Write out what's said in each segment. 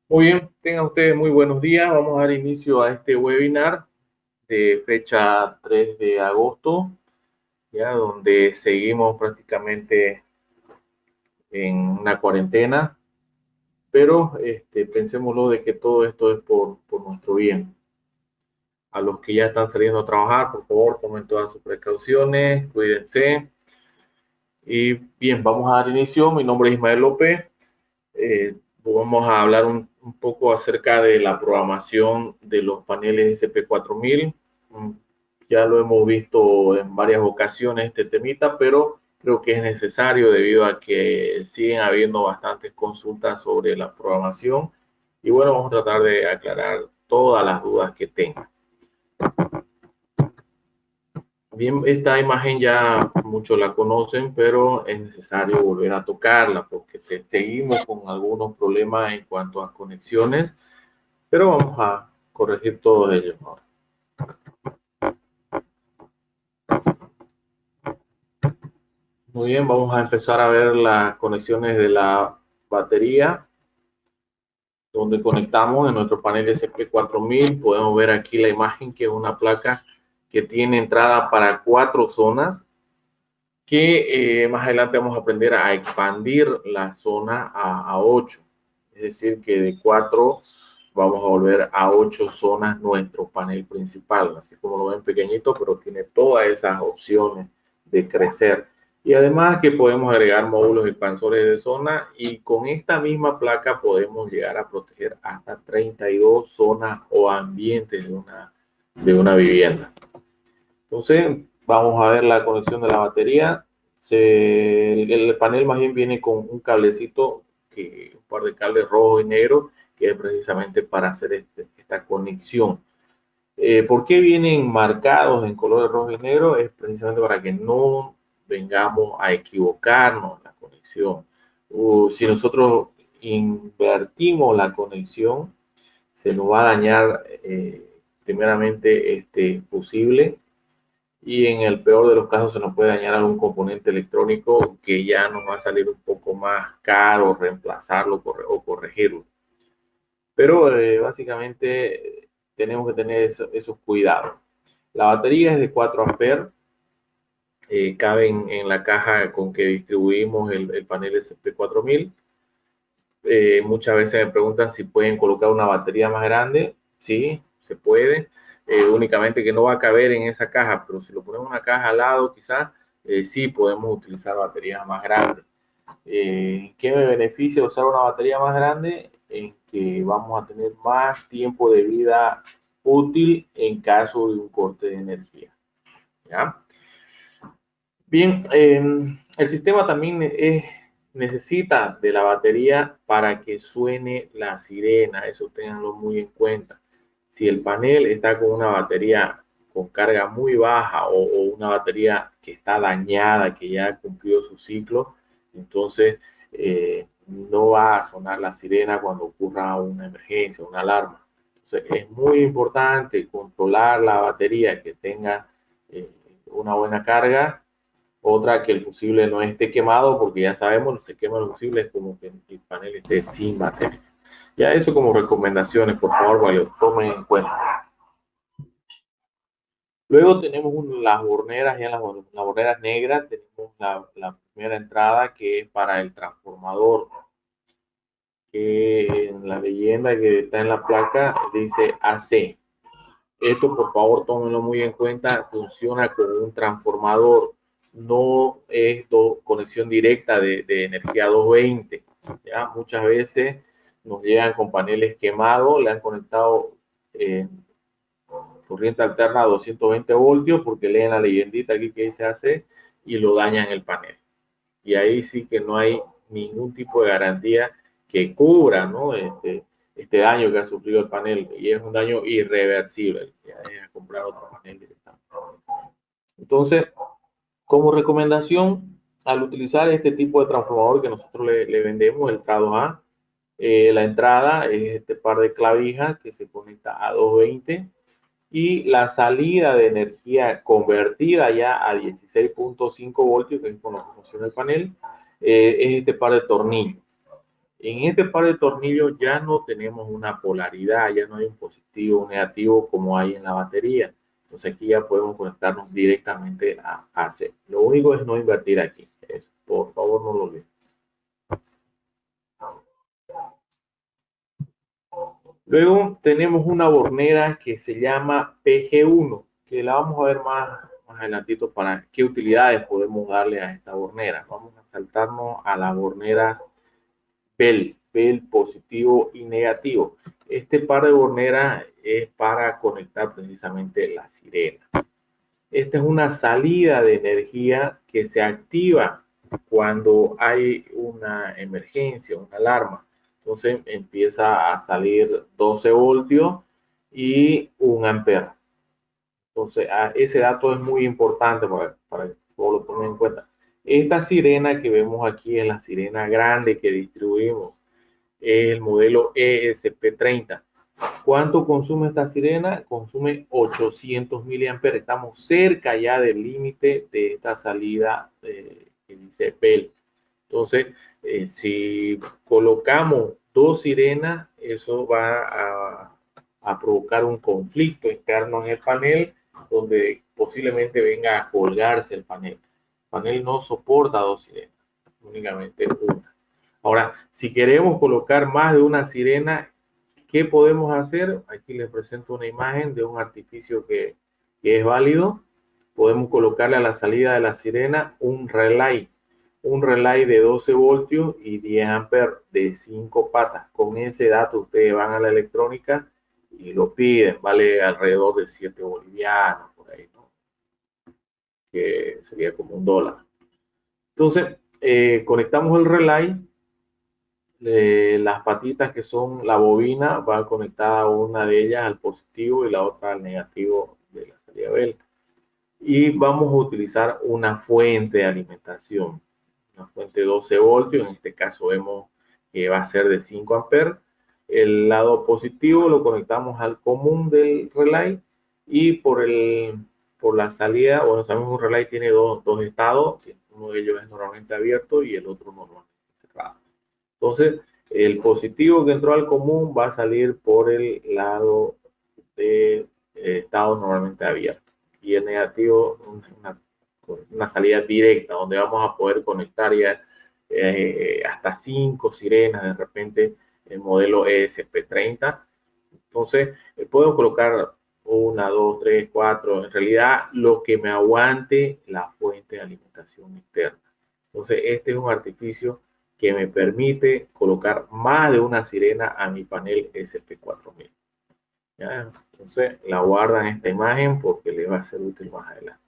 Muy bien, tengan ustedes muy buenos días. Vamos a dar inicio a este webinar de fecha 3 de agosto, ya donde seguimos prácticamente en una cuarentena, pero pensémoslo de que todo esto es por nuestro bien. A los que ya están saliendo a trabajar, por favor, tomen todas sus precauciones, cuídense. Y bien, vamos a dar inicio. Mi nombre es Ismael López. Vamos a hablar un poco acerca de la programación de los paneles SP4000. Ya lo hemos visto en varias ocasiones este temita, pero creo que es necesario debido a que siguen habiendo bastantes consultas sobre la programación. Y bueno, vamos a tratar de aclarar todas las dudas que tengan. Bien, esta imagen ya muchos la conocen, pero es necesario volver a tocarla porque seguimos con algunos problemas en cuanto a conexiones, pero vamos a corregir todos ellos ahora. Muy bien, vamos a empezar a ver las conexiones de la batería, donde conectamos en nuestro panel SP4000. Podemos ver aquí la imagen, que es una placa que tiene entrada para 4 zonas, que más adelante vamos a aprender a expandir la zona a 8. Es decir, que de 4 vamos a volver a 8 zonas nuestro panel principal. Así como lo ven, pequeñito, pero tiene todas esas opciones de crecer. Y además que podemos agregar módulos expansores de zona, y con esta misma placa podemos llegar a proteger hasta 32 zonas o ambientes de una vivienda. Entonces, vamos a ver la conexión de la batería. El panel más bien viene con un cablecito, un par de cables rojo y negro, que es precisamente para hacer esta conexión. ¿Por qué vienen marcados en colores rojo y negro? Es precisamente para que no vengamos a equivocarnos en la conexión. Si nosotros invertimos la conexión, se nos va a dañar primeramente este fusible, y en el peor de los casos se nos puede dañar algún componente electrónico que ya nos va a salir un poco más caro reemplazarlo o corregirlo. Pero básicamente tenemos que tener esos cuidados. La batería es de 4 amperes, cabe en la caja con que distribuimos el panel SP4000. Muchas veces me preguntan si pueden colocar una batería más grande. Sí, se puede. Únicamente que no va a caber en esa caja, pero si lo ponemos en una caja al lado, quizás sí podemos utilizar baterías más grandes. ¿Qué me beneficia usar una batería más grande? En que vamos a tener más tiempo de vida útil en caso de un corte de energía. ¿Ya? Bien, el sistema también necesita de la batería para que suene la sirena. Eso tenganlo muy en cuenta. Si el panel está con una batería con carga muy baja, o una batería que está dañada, que ya cumplió su ciclo, entonces no va a sonar la sirena cuando ocurra una emergencia, una alarma. Entonces es muy importante controlar la batería, que tenga una buena carga. Otra, que el fusible no esté quemado, porque ya sabemos, se quema el fusible, es como que el panel esté sin batería. Ya eso como recomendaciones, por favor, para que lo tomen en cuenta. Luego tenemos las borneras, ya las borneras negras. Tenemos la primera entrada, que es para el transformador, que en la leyenda que está en la placa dice AC. Esto, por favor, tómenlo muy en cuenta. Funciona con un transformador, no es conexión directa de energía 220. ¿Ya? Muchas veces nos llegan con paneles quemados, le han conectado corriente alterna a 220 voltios porque leen la leyendita aquí que dice AC y lo dañan el panel. Y ahí sí que no hay ningún tipo de garantía que cubra, ¿no? Este daño que ha sufrido el panel, y es un daño irreversible. Ya deja comprar otro panel directamente. Entonces, como recomendación, al utilizar este tipo de transformador que nosotros le vendemos, el K2A, La entrada es este par de clavijas que se conecta a 220 y la salida de energía convertida ya a 16.5 voltios, que es con lo que funciona el panel, es este par de tornillos. En este par de tornillos ya no tenemos una polaridad, ya no hay un positivo o negativo como hay en la batería. Entonces aquí ya podemos conectarnos directamente a AC. Lo único es no invertir aquí. Por favor, no lo olviden. Luego tenemos una bornera que se llama PG1, que la vamos a ver más adelantito para qué utilidades podemos darle a esta bornera. Vamos a saltarnos a la bornera Bell positivo y negativo. Este par de borneras es para conectar precisamente la sirena. Esta es una salida de energía que se activa cuando hay una emergencia, una alarma. Entonces empieza a salir 12 voltios y 1 ampere. Entonces ese dato es muy importante para que todos lo tomen en cuenta. Esta sirena que vemos aquí es la sirena grande que distribuimos. Es el modelo ESP30. ¿Cuánto consume esta sirena? Consume 800 miliamperes. Estamos cerca ya del límite de esta salida que dice Bell. Entonces, si colocamos dos sirenas, eso va a provocar un conflicto interno en el panel, donde posiblemente venga a colgarse el panel. El panel no soporta dos sirenas, únicamente una. Ahora, si queremos colocar más de una sirena, ¿qué podemos hacer? Aquí les presento una imagen de un artificio que es válido. Podemos colocarle a la salida de la sirena un relay de 12 voltios y 10 amperes de 5 patas. Con ese dato ustedes van a la electrónica y lo piden, vale alrededor de 7 bolivianos, por ahí, ¿no? Que sería como $1. Entonces, conectamos el relay, las patitas que son la bobina va conectada una de ellas al positivo y la otra al negativo de la salida Bell. Y vamos a utilizar una fuente de alimentación, una fuente de 12 voltios, en este caso vemos que va a ser de 5 amperes. El lado positivo lo conectamos al común del relay y por la salida, bueno, sabemos que un relay tiene dos estados, uno de ellos es normalmente abierto y el otro normalmente cerrado. Entonces, el positivo que entró al común va a salir por el lado de estado normalmente abierto y el negativo una salida directa donde vamos a poder conectar ya hasta 5 sirenas de repente el modelo ESP30. Entonces, podemos colocar una, dos, tres, cuatro, en realidad lo que me aguante la fuente de alimentación externa. Entonces, este es un artificio que me permite colocar más de una sirena a mi panel SP4000. ¿Ya? Entonces, la guardan esta imagen porque les va a ser útil más adelante.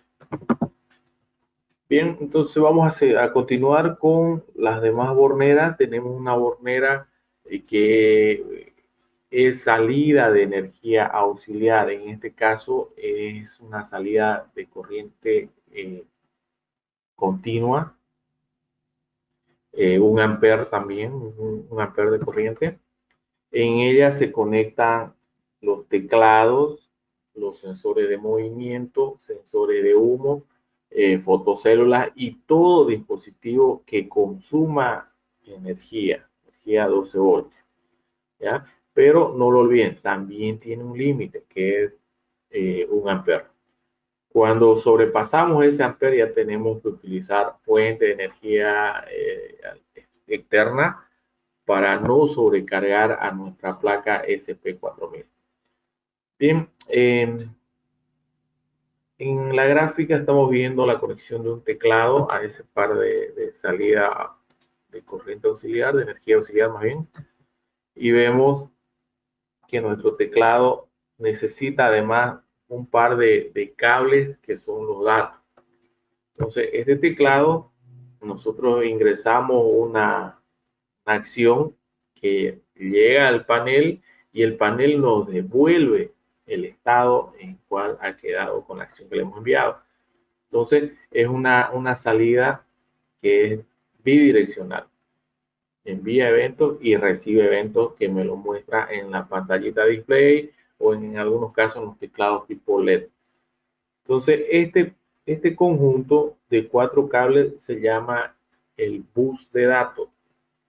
Bien, entonces vamos a continuar con las demás borneras. Tenemos una bornera que es salida de energía auxiliar. En este caso es una salida de corriente continua, 1 ampere también, 1 ampere de corriente. En ella se conectan los teclados, los sensores de movimiento, sensores de humo, fotocélulas y todo dispositivo que consuma energía 12 voltios. ¿Ya? Pero no lo olviden, también tiene un límite que es 1 ampere. Cuando sobrepasamos ese ampere ya tenemos que utilizar fuente de energía externa para no sobrecargar a nuestra placa SP4000. Bien, en la gráfica estamos viendo la conexión de un teclado a ese par de salida de corriente auxiliar, de energía auxiliar más bien, y vemos que nuestro teclado necesita además un par de cables que son los datos. Entonces, este teclado, nosotros ingresamos una acción que llega al panel y el panel nos devuelve el estado en cual ha quedado con la acción que le hemos enviado. Entonces, es una salida que es bidireccional. envía eventos y recibe eventos que me lo muestra en la pantallita display o en algunos casos en los teclados tipo LED. Entonces, este conjunto de 4 cables se llama el bus de datos.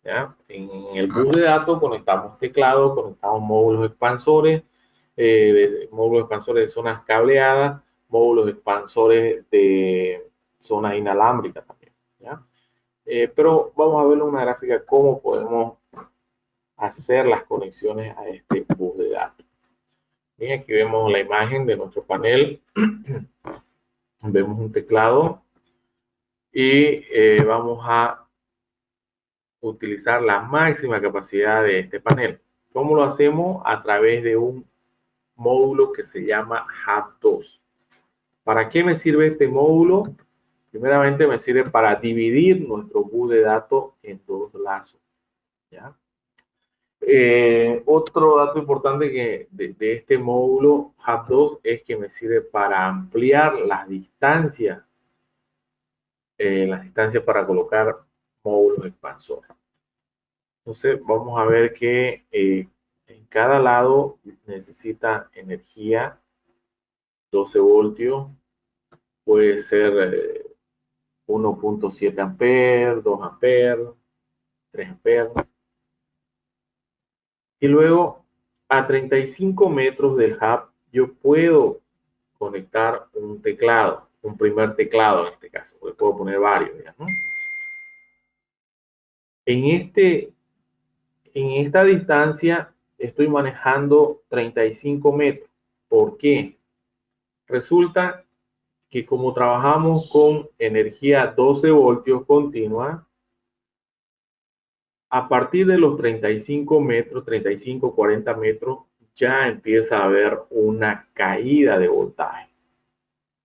¿Ya? En el bus de datos conectamos teclado, conectamos módulos expansores, módulos expansores de zonas cableadas, módulos expansores de zonas inalámbricas también. ¿Ya? Pero vamos a ver en una gráfica cómo podemos hacer las conexiones a este bus de datos. Bien, aquí vemos la imagen de nuestro panel. Vemos un teclado y vamos a utilizar la máxima capacidad de este panel. ¿Cómo lo hacemos? A través de un módulo que se llama Hub2. ¿Para qué me sirve este módulo? Primeramente me sirve para dividir nuestro bus de datos en 2 lazos. ¿Ya? Otro dato importante que de este módulo Hub2 es que me sirve para ampliar las distancias para colocar módulos expansores. Entonces vamos a ver que en cada lado necesita energía, 12 voltios, puede ser 1.7 amperes, 2 amperes, 3 amperes. Y luego a 35 metros del hub yo puedo conectar un teclado, un primer teclado en este caso, porque puedo poner varios, ¿no? En, en esta distancia estoy manejando 35 metros. ¿Por qué? Resulta que como trabajamos con energía 12 voltios continua, a partir de los 35 metros, 35, 40 metros, ya empieza a haber una caída de voltaje.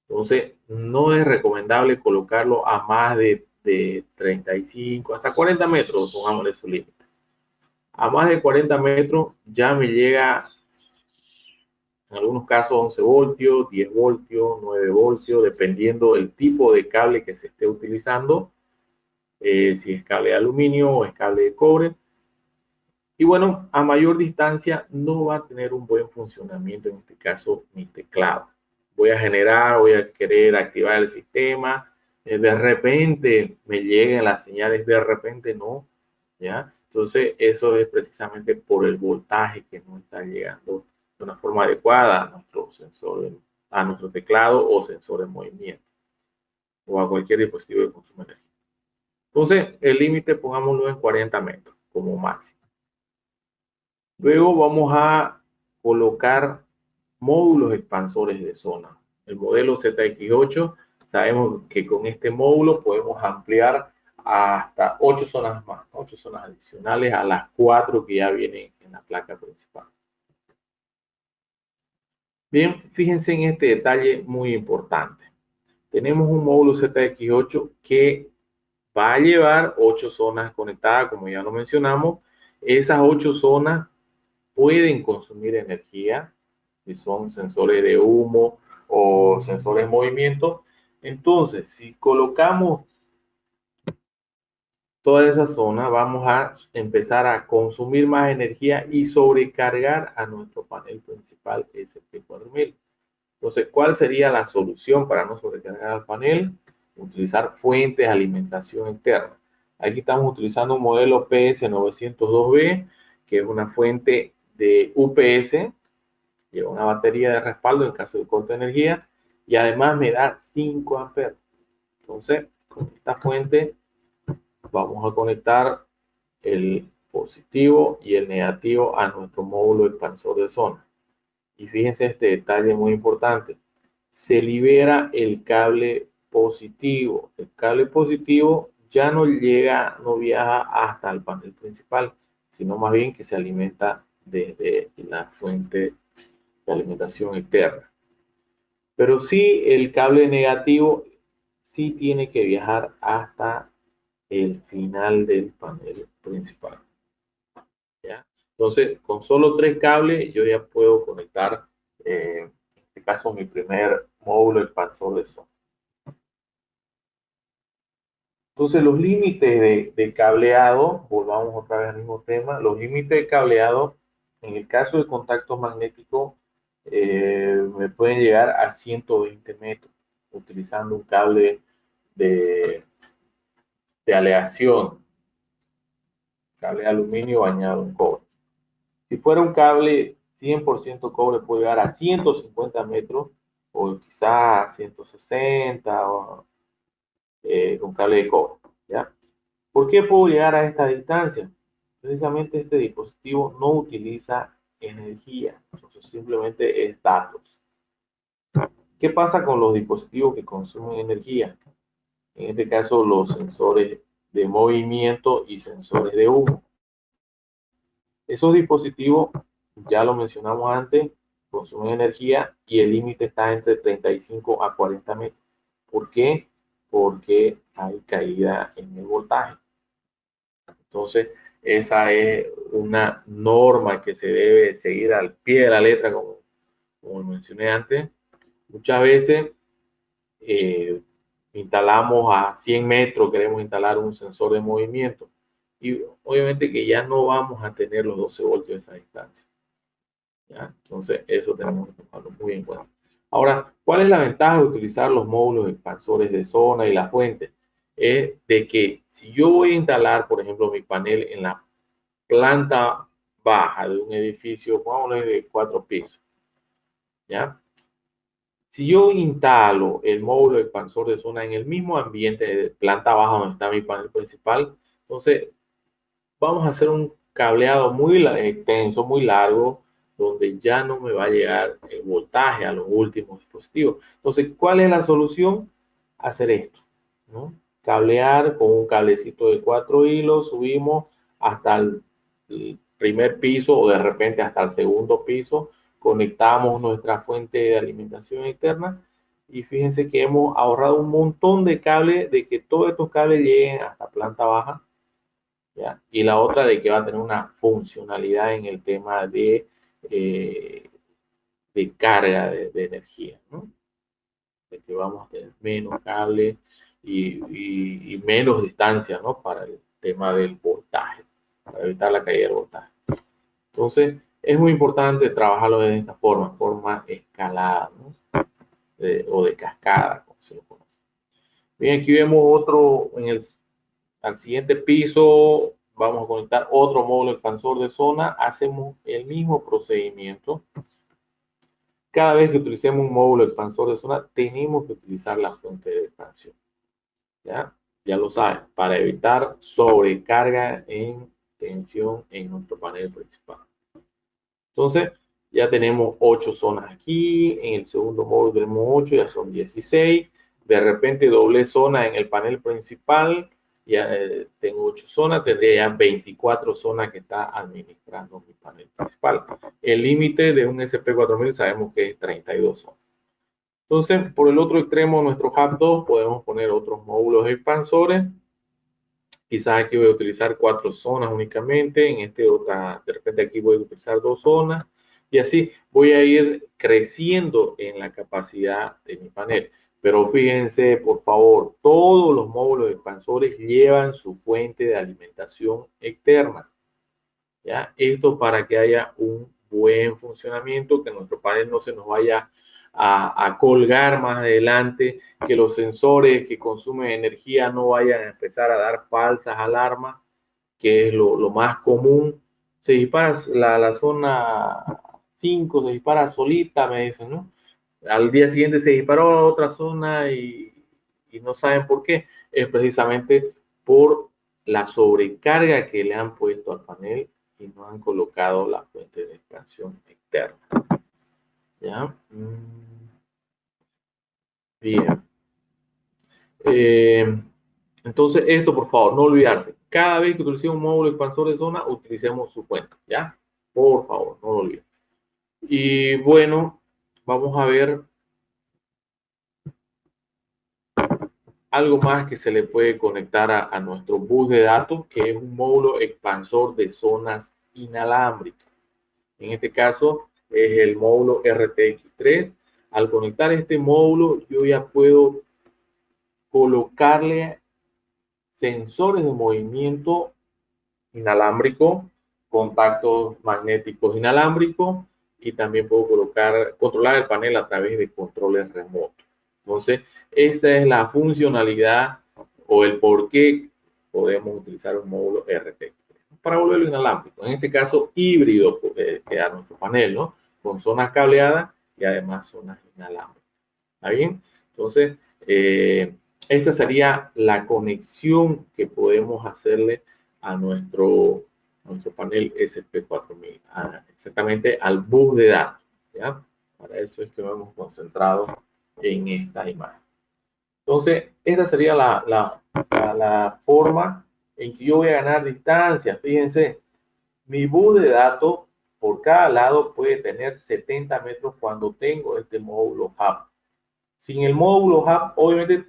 Entonces, no es recomendable colocarlo a más de 35, hasta 40 metros, pongámosle su límite. A más de 40 metros ya me llega, en algunos casos, 11 voltios, 10 voltios, 9 voltios, dependiendo del tipo de cable que se esté utilizando, si es cable de aluminio o es cable de cobre. Y bueno, a mayor distancia no va a tener un buen funcionamiento, en este caso, mi teclado. Voy a querer activar el sistema, de repente me lleguen las señales, de repente no, ¿ya? Entonces, eso es precisamente por el voltaje que no está llegando de una forma adecuada a nuestro sensor, a nuestro teclado o sensor de movimiento, o a cualquier dispositivo de consumo de energía. Entonces, el límite pongámoslo en 40 metros como máximo. Luego vamos a colocar módulos expansores de zona. El modelo ZX8, sabemos que con este módulo podemos ampliar hasta 8 zonas más, 8 zonas adicionales a las 4 que ya vienen en la placa principal. Bien, fíjense en este detalle muy importante. Tenemos un módulo ZX8 que va a llevar 8 zonas conectadas, como ya lo mencionamos. Esas 8 zonas pueden consumir energía, si son sensores de humo o sensores de movimiento. Entonces, si colocamos toda esa zona, vamos a empezar a consumir más energía y sobrecargar a nuestro panel principal SP4000. Entonces, ¿cuál sería la solución para no sobrecargar al panel? Utilizar fuentes de alimentación interna. Aquí estamos utilizando un modelo PS902B, que es una fuente de UPS, lleva una batería de respaldo en caso de corte de energía y además me da 5 amperes. Entonces, con esta fuente vamos a conectar el positivo y el negativo a nuestro módulo expansor de zona. Y fíjense este detalle muy importante. Se libera el cable positivo. El cable positivo ya no llega, no viaja hasta el panel principal, sino más bien que se alimenta desde la fuente de alimentación externa. Pero sí, el cable negativo sí tiene que viajar hasta el final del panel principal. ¿Ya? Entonces, con solo 3 cables, yo ya puedo conectar, en este caso, mi primer módulo expansor de zona. Entonces, los límites de cableado, volvamos otra vez al mismo tema, los límites de cableado, en el caso de contacto magnético, me pueden llegar a 120 metros, utilizando un cable de, de aleación, cable de aluminio bañado en cobre. Si fuera un cable 100% cobre, puede llegar a 150 metros o quizás 160 o, con cable de cobre, ¿ya? ¿Por qué puedo llegar a esta distancia? Precisamente este dispositivo no utiliza energía, entonces simplemente es datos. ¿Qué pasa con los dispositivos que consumen energía? En este caso, los sensores de movimiento y sensores de humo. Esos dispositivos, ya lo mencionamos antes, consumen energía y el límite está entre 35 a 40 metros. ¿Por qué? Porque hay caída en el voltaje. Entonces, esa es una norma que se debe seguir al pie de la letra, como mencioné antes. Muchas veces eh, instalamos a 100 metros, queremos instalar un sensor de movimiento y obviamente que ya no vamos a tener los 12 voltios de esa distancia. ¿Ya? Entonces, eso tenemos que tomarlo muy en cuenta. Ahora, ¿cuál es la ventaja de utilizar los módulos expansores de zona y la fuente? Es de que si yo voy a instalar, por ejemplo, mi panel en la planta baja de un edificio, pongámosle de 4 pisos, ¿ya? Si yo instalo el módulo expansor de zona en el mismo ambiente de planta baja donde está mi panel principal, entonces vamos a hacer un cableado muy extenso, muy largo, donde ya no me va a llegar el voltaje a los últimos dispositivos. Entonces, ¿cuál es la solución? Hacer esto, ¿no? Cablear con un cablecito de 4 hilos, subimos hasta el primer piso o de repente hasta el segundo piso, conectamos nuestra fuente de alimentación externa y fíjense que hemos ahorrado un montón de cables, de que todos estos cables lleguen hasta planta baja. ¿Ya? Y la otra de que va a tener una funcionalidad en el tema de carga de energía, ¿no? De que vamos a tener menos cables y menos distancia, ¿no? Para el tema del voltaje, para evitar la caída del voltaje. Entonces, es muy importante trabajarlo de esta forma escalada, ¿no? O de cascada, como se lo conoce. Bien, aquí vemos otro al siguiente piso, vamos a conectar otro módulo expansor de zona, hacemos el mismo procedimiento. Cada vez que utilicemos un módulo expansor de zona, tenemos que utilizar la fuente de expansión. ¿Ya? Ya lo saben, para evitar sobrecarga en tensión en nuestro panel principal. Entonces, ya tenemos 8 zonas aquí, en el segundo módulo tenemos 8, ya son 16. De repente doble zona en el panel principal, ya tengo 8 zonas, tendría ya 24 zonas que está administrando mi panel principal. El límite de un SP4000 sabemos que es 32 zonas. Entonces, por el otro extremo de nuestro hub 2 podemos poner otros módulos expansores. Quizás aquí voy a utilizar 4 zonas únicamente, en este otra, de repente aquí voy a utilizar 2 zonas y así voy a ir creciendo en la capacidad de mi panel. Pero fíjense, por favor, todos los módulos expansores llevan su fuente de alimentación externa. ¿Ya? Esto para que haya un buen funcionamiento, que nuestro panel no se nos vaya a colgar más adelante, que los sensores que consumen energía no vayan a empezar a dar falsas alarmas, que es lo más común. Se dispara la zona 5, se dispara solita, me dicen, ¿no? Al día siguiente se disparó a otra zona y no saben por qué. Es precisamente por la sobrecarga que le han puesto al panel y no han colocado la fuente de expansión externa. ¿Ya? Bien. Entonces, esto por favor, no olvidarse. Cada vez que utilicemos un módulo expansor de zona, utilicemos su fuente. ¿Ya? Por favor, no lo olviden. Y bueno, vamos a ver algo más que se le puede conectar a nuestro bus de datos, que es un módulo expansor de zonas inalámbricas. En este caso es el módulo RTX3. Al conectar este módulo, yo ya puedo colocarle sensores de movimiento inalámbrico, contactos magnéticos inalámbricos y también puedo controlar el panel a través de controles remotos. Entonces, esa es la funcionalidad o el por qué podemos utilizar un módulo RT para volverlo inalámbrico. En este caso, híbrido queda nuestro panel, ¿no? Con zonas cableadas y además zonas inalámbricas. ¿Está bien? Entonces, esta sería la conexión que podemos hacerle a nuestro panel SP4000, exactamente al bus de datos. ¿Ya? Para eso es que nos hemos concentrado en esta imagen. Entonces, esta sería la forma en que yo voy a ganar distancia. Fíjense, mi bus de datos por cada lado puede tener 70 metros cuando tengo este módulo hub. Sin el módulo hub, obviamente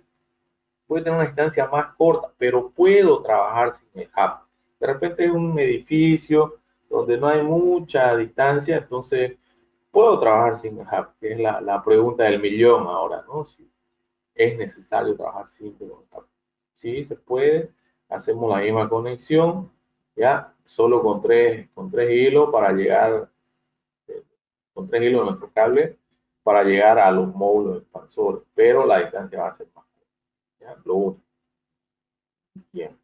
puede tener una distancia más corta, pero puedo trabajar sin el hub. De repente es un edificio donde no hay mucha distancia, entonces puedo trabajar sin el hub, que es la pregunta del millón ahora, ¿no? Si es necesario trabajar sin el hub. Sí, se puede, hacemos la misma conexión, ya, solo con tres hilos para llegar, con tres hilos de nuestro cable para llegar a los módulos expansores, pero la distancia va a ser más corta. ¿Ya? Lo único. Bien.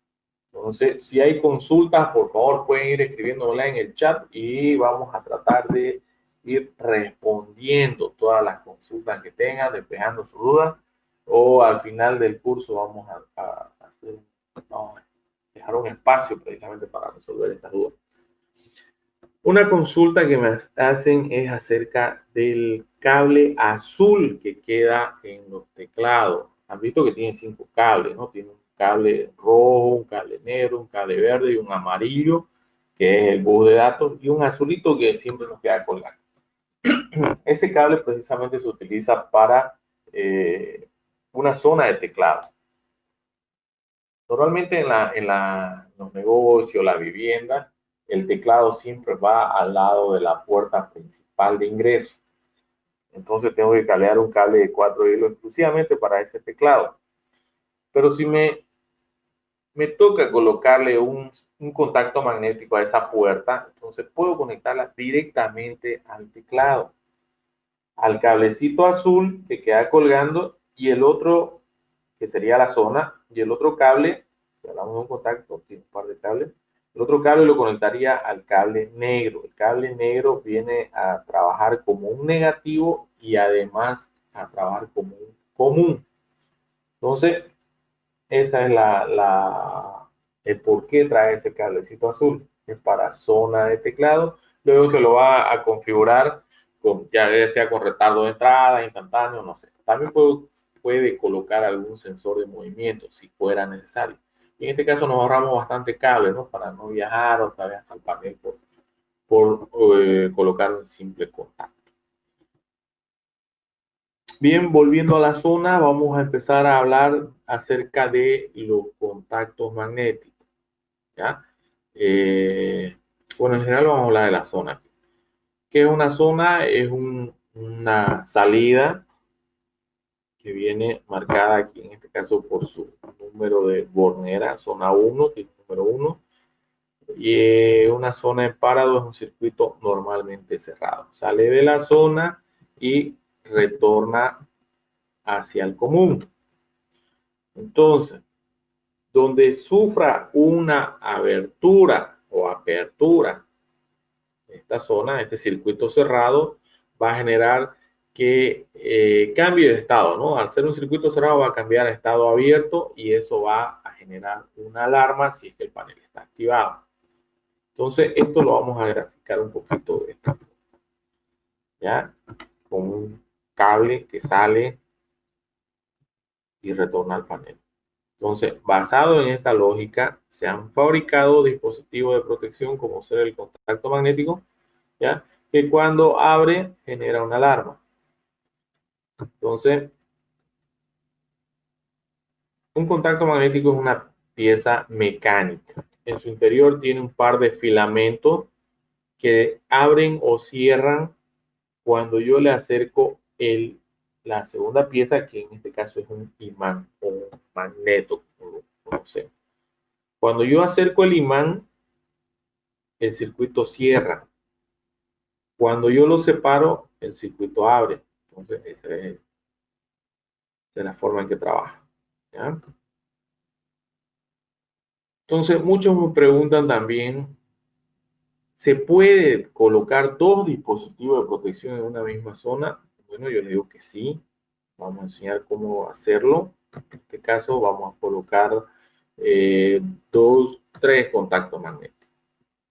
Entonces, si hay consultas, por favor pueden ir escribiéndola en el chat y vamos a tratar de ir respondiendo todas las consultas que tengan, despejando sus dudas, o al final del curso vamos a dejar un espacio precisamente para resolver estas dudas. Una consulta que me hacen es acerca del cable azul que queda en los teclados. Han visto que tiene 5 cables, ¿no? Tiene un cable rojo, un cable negro, un cable verde y un amarillo, que es el bus de datos, y un azulito que siempre nos queda colgado. Ese cable precisamente se utiliza para una zona de teclado. Normalmente en los negocios, la vivienda, el teclado siempre va al lado de la puerta principal de ingreso. Entonces tengo que cablear un cable de 4 hilos exclusivamente para ese teclado. Pero si me toca colocarle un contacto magnético a esa puerta, entonces puedo conectarla directamente al teclado, al cablecito azul que queda colgando y el otro, que sería la zona, y el otro cable, si hablamos de un contacto, tiene un par de cables, el otro cable lo conectaría al cable negro. El cable negro viene a trabajar como un negativo y además a trabajar como un común. Entonces, esa es el por qué trae ese cablecito azul. Es para zona de teclado. Luego se lo va a configurar ya sea con retardo de entrada, instantáneo, no sé. También puede colocar algún sensor de movimiento si fuera necesario. Y en este caso nos ahorramos bastante cable, ¿no? Para no viajar otra vez hasta el panel por colocar un simple contacto. Bien, volviendo a la zona, vamos a empezar a hablar acerca de los contactos magnéticos. ¿Ya? Bueno, en general vamos a hablar de la zona. ¿Qué es una zona? Es una salida que viene marcada aquí, en este caso por su número de bornera, zona 1, que es número 1. Y una zona en parado es un circuito normalmente cerrado. Sale de la zona y retorna hacia el común. Entonces, donde sufra una abertura o apertura, esta zona, este circuito cerrado, va a generar que cambie de estado, ¿no? Al ser un circuito cerrado va a cambiar a estado abierto y eso va a generar una alarma si es que el panel está activado. Entonces, esto lo vamos a graficar un poquito de esta forma, ¿ya? Con un cable que sale y retorna al panel. Entonces, basado en esta lógica, se han fabricado dispositivos de protección como ser el contacto magnético, ¿ya? Que cuando abre genera una alarma. Entonces, un contacto magnético es una pieza mecánica. En su interior tiene un par de filamentos que abren o cierran cuando yo le acerco la segunda pieza, que en este caso es un imán o un magneto, como lo conocemos. Cuando yo acerco el imán, el circuito cierra. Cuando yo lo separo, el circuito abre. Entonces, esa es la forma en que trabaja. ¿Ya? Entonces, muchos me preguntan también, ¿se puede colocar dos dispositivos de protección en una misma zona? Bueno, yo les digo que sí. Vamos a enseñar cómo hacerlo. En este caso, vamos a colocar tres contactos magnéticos.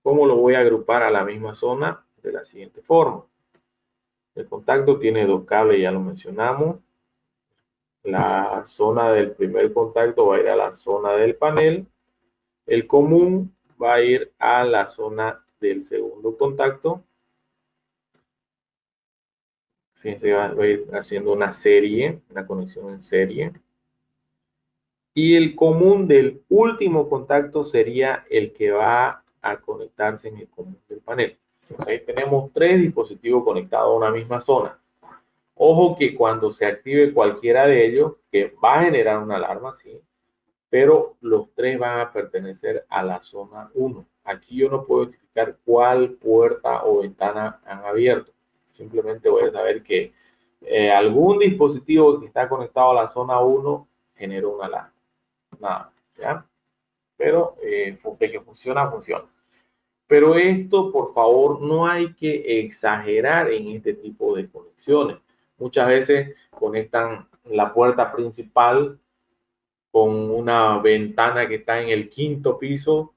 ¿Cómo lo voy a agrupar a la misma zona? De la siguiente forma. El contacto tiene dos cables, ya lo mencionamos. La zona del primer contacto va a ir a la zona del panel. El común va a ir a la zona del segundo contacto. Fíjense, va a ir haciendo una serie, una conexión en serie. Y el común del último contacto sería el que va a conectarse en el común del panel. Entonces ahí tenemos tres dispositivos conectados a una misma zona. Ojo que cuando se active cualquiera de ellos, que va a generar una alarma, sí, pero los tres van a pertenecer a la zona 1. Aquí yo no puedo identificar cuál puerta o ventana han abierto. Simplemente voy a saber que algún dispositivo que está conectado a la zona 1 generó una alarma. Nada, ¿ya? Pero de que funciona, funciona. Pero esto, por favor, no hay que exagerar en este tipo de conexiones. Muchas veces conectan la puerta principal con una ventana que está en el quinto piso.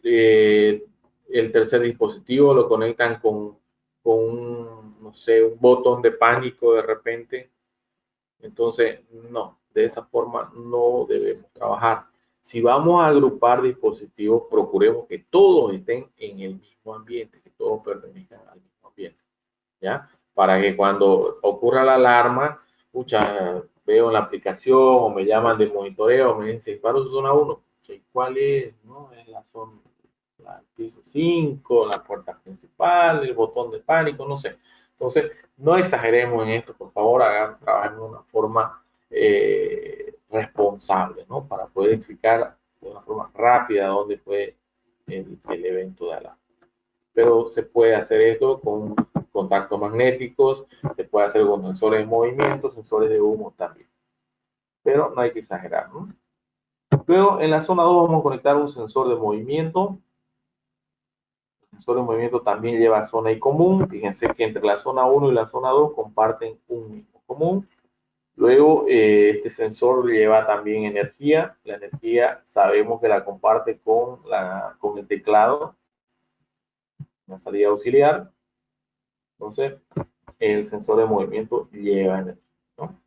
Eh, el tercer dispositivo lo conectan con un, no sé, un botón de pánico de repente. Entonces, no, de esa forma no debemos trabajar. Si vamos a agrupar dispositivos, procuremos que todos estén en el mismo ambiente, que todos pertenezcan al mismo ambiente, ¿ya? Para que cuando ocurra la alarma, pucha, veo en la aplicación o me llaman de monitoreo, me dicen, disparo su zona 1. ¿Cuál es? No, es la zona, el piso 5, la puerta principal, el botón de pánico, no sé. Entonces, no exageremos en esto, por favor, trabajen de una forma responsable, ¿no? Para poder explicar de una forma rápida dónde fue el evento de alarma. Pero se puede hacer esto con contactos magnéticos, se puede hacer con sensores de movimiento, sensores de humo también. Pero no hay que exagerar, ¿no? Luego, en la zona 2 vamos a conectar un sensor de movimiento. El sensor de movimiento también lleva zona y común. Fíjense que entre la zona 1 y la zona 2 comparten un mismo común. Luego, este sensor lleva también energía. La energía sabemos que la comparte con el teclado, una salida auxiliar. Entonces, el sensor de movimiento lleva energía, ¿no?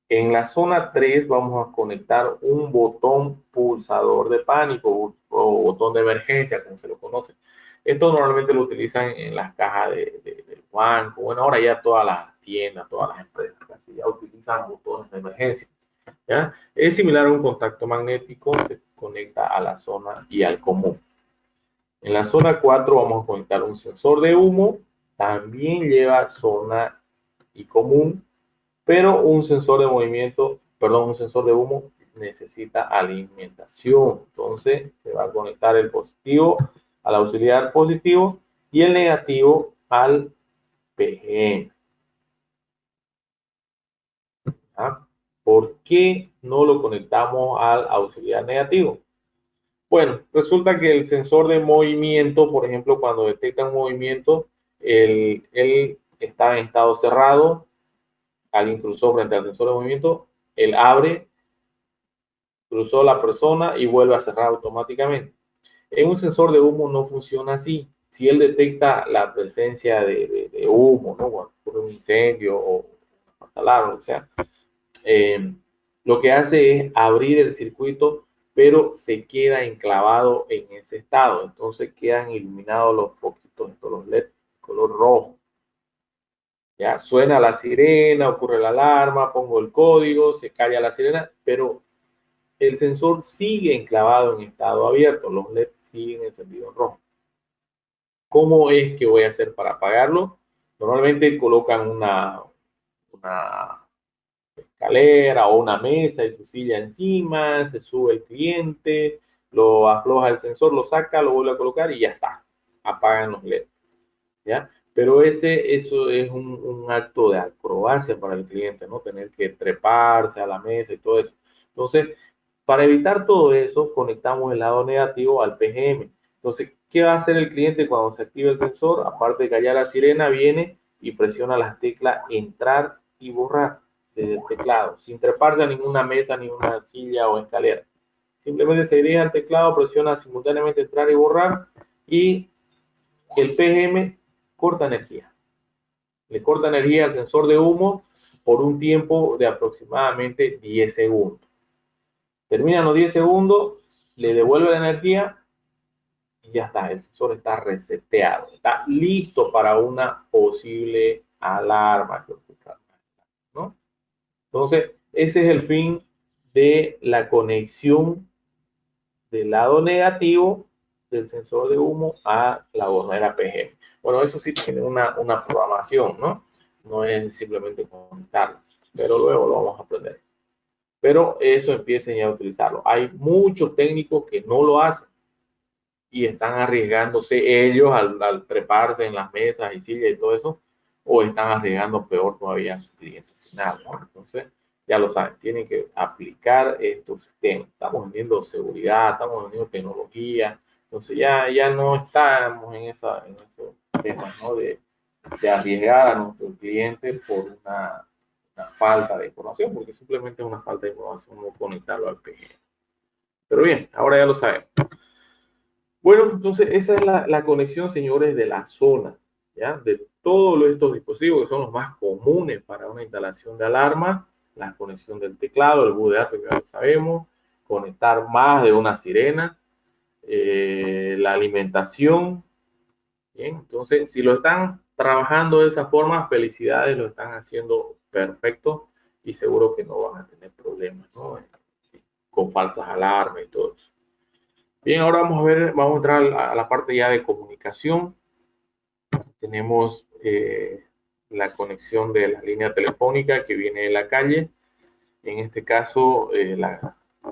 En la zona 3 vamos a conectar un botón pulsador de pánico o botón de emergencia, como se lo conoce. Esto normalmente lo utilizan en las cajas del banco. Bueno, ahora ya todas las tiendas, todas las empresas casi ya utilizan botones de emergencia, ¿ya? Es similar a un contacto magnético, se conecta a la zona y al común. En la zona 4 vamos a conectar un sensor de humo, también lleva zona y común, pero un sensor de movimiento, perdón, un sensor de humo necesita alimentación. Entonces se va a conectar el positivo al auxiliar positivo y el negativo al PGM. ¿Ah? ¿Por qué no lo conectamos al auxiliar negativo? Bueno, resulta que el sensor de movimiento, por ejemplo, cuando detecta un movimiento, él está en estado cerrado. Alguien cruzó frente al sensor de movimiento, él abre, cruzó la persona y vuelve a cerrar automáticamente. En un sensor de humo no funciona así. Si él detecta la presencia de humo, ¿no? Cuando ocurre un incendio o una alarma, o sea, eh, lo que hace es abrir el circuito, pero se queda enclavado en ese estado. Entonces quedan iluminados los foquitos, los LED color rojo. Ya suena la sirena, ocurre la alarma, pongo el código, se calla la sirena, pero el sensor sigue enclavado en estado abierto, los LED siguen encendidos en rojo. ¿Cómo es que voy a hacer para apagarlo? Normalmente colocan una escalera o una mesa y su silla encima, se sube el cliente, lo afloja el sensor, lo saca, lo vuelve a colocar y ya está, apagan los LED, ¿ya? Pero eso es un acto de acrobacia para el cliente, ¿no? Tener que treparse a la mesa y todo eso. Entonces, para evitar todo eso, conectamos el lado negativo al PGM. Entonces, ¿qué va a hacer el cliente cuando se active el sensor? Aparte de callar la sirena, viene y presiona las teclas entrar y borrar desde el teclado, sin treparse a ninguna mesa, ni una silla o escalera. Simplemente se dirige al teclado, presiona simultáneamente entrar y borrar y el PGM corta energía. Le corta energía al sensor de humo por un tiempo de aproximadamente 10 segundos. Terminan los 10 segundos, le devuelve la energía y ya está, el sensor está reseteado, está listo para una posible alarma, ¿no? Entonces, ese es el fin de la conexión del lado negativo del sensor de humo a la bornera PGM. Bueno, eso sí tiene una programación, ¿no? No es simplemente conectarlo, pero luego lo vamos a aprender. Pero eso empiecen ya a utilizarlo. Hay muchos técnicos que no lo hacen y están arriesgándose ellos al treparse en las mesas y sillas y todo eso, o están arriesgando peor todavía a su cliente final, ¿no? Entonces, ya lo saben, tienen que aplicar estos sistemas. Estamos vendiendo seguridad, estamos vendiendo tecnología, entonces ya no estamos en esos temas, ¿no? De arriesgar a nuestro cliente por una falta de información, porque simplemente es una falta de información no conectarlo al PG. Pero bien, ahora ya lo sabemos. Bueno, entonces esa es la conexión, señores, de la zona, ¿ya? De todos estos dispositivos que son los más comunes para una instalación de alarma, la conexión del teclado, el bus de datos, que ya lo sabemos, conectar más de una sirena, la alimentación, ¿bien? Entonces, si lo están trabajando de esa forma, felicidades, lo están haciendo perfecto y seguro que no van a tener problemas, ¿no? Con falsas alarmas y todo eso. Bien, ahora vamos a entrar a la parte ya de comunicación. Tenemos la conexión de la línea telefónica que viene de la calle. En este caso,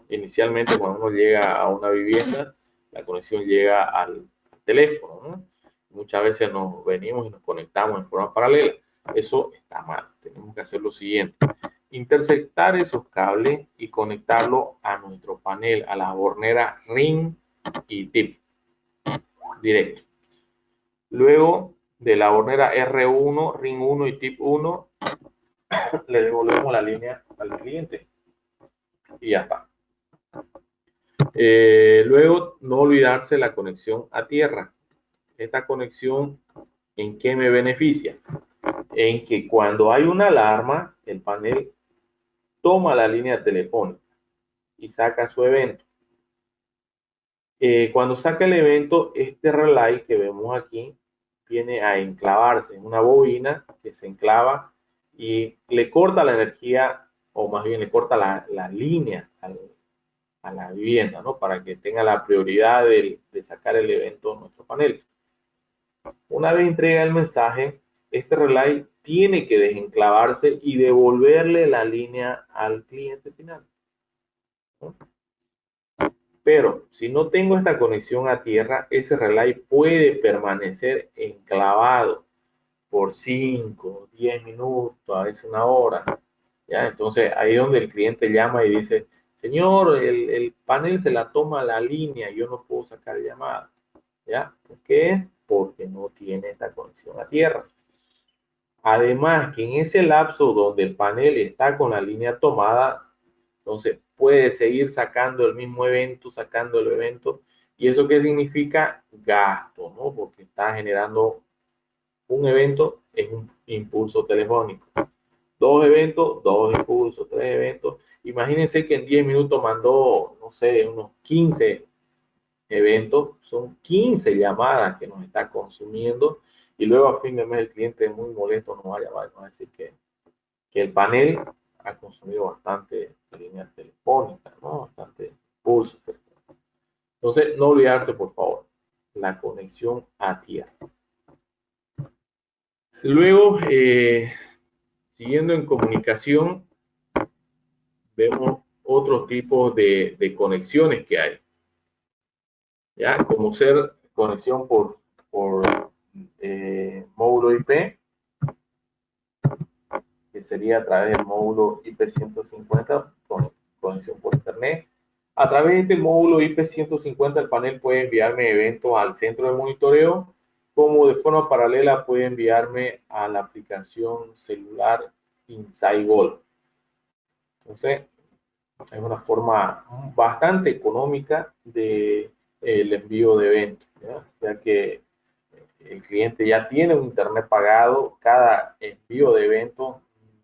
inicialmente cuando uno llega a una vivienda, la conexión llega al teléfono, ¿no? Muchas veces nos venimos y nos conectamos en forma paralela. Eso está mal. Tenemos que hacer lo siguiente: interceptar esos cables y conectarlo a nuestro panel, a la bornera RIN y TIP directo. Luego de la bornera R1, RIN 1 y TIP 1, le devolvemos la línea al cliente y ya está. Luego, no olvidarse la conexión a tierra. Esta conexión, ¿en qué me beneficia? En que cuando hay una alarma, el panel toma la línea telefónica y saca su evento. Cuando saca el evento, este relay que vemos aquí viene a enclavarse en una bobina que se enclava y le corta la energía, o más bien le corta la línea a la vivienda, ¿no? Para que tenga la prioridad de sacar el evento en nuestro panel. Una vez entrega el mensaje, este relay tiene que desenclavarse y devolverle la línea al cliente final, ¿no? Pero si no tengo esta conexión a tierra, ese relay puede permanecer enclavado por 5, 10 minutos, a veces una hora. ¿Ya? Entonces ahí es donde el cliente llama y dice: señor, el panel se la toma la línea, yo no puedo sacar llamada. ¿Ya? ¿Por qué? Porque no tiene esta conexión a tierra. Además, que en ese lapso donde el panel está con la línea tomada, entonces puede seguir sacando el mismo evento, sacando el evento. ¿Y eso qué significa? Gasto, ¿no? Porque está generando un evento en un impulso telefónico. Dos eventos, dos impulsos, tres eventos. Imagínense que en 10 minutos mandó, no sé, unos 15 eventos. Son 15 llamadas que nos está consumiendo. Y luego a fin de mes el cliente muy molesto nos va a llamar y nos va a decir que el panel ha consumido bastante líneas telefónicas, ¿no? Bastante pulsos. Entonces, no olvidarse, por favor, la conexión a tierra. Luego, siguiendo en comunicación, vemos otros tipos de conexiones que hay, ¿ya? Como ser conexión por módulo IP, que sería a través del módulo IP150, conexión por internet. A través de este módulo IP150, el panel puede enviarme eventos al centro de monitoreo, como de forma paralela puede enviarme a la aplicación celular InsightGolf. Entonces, es una forma bastante económica de el envío de eventos, ya que el cliente ya tiene un internet pagado, cada envío de eventos,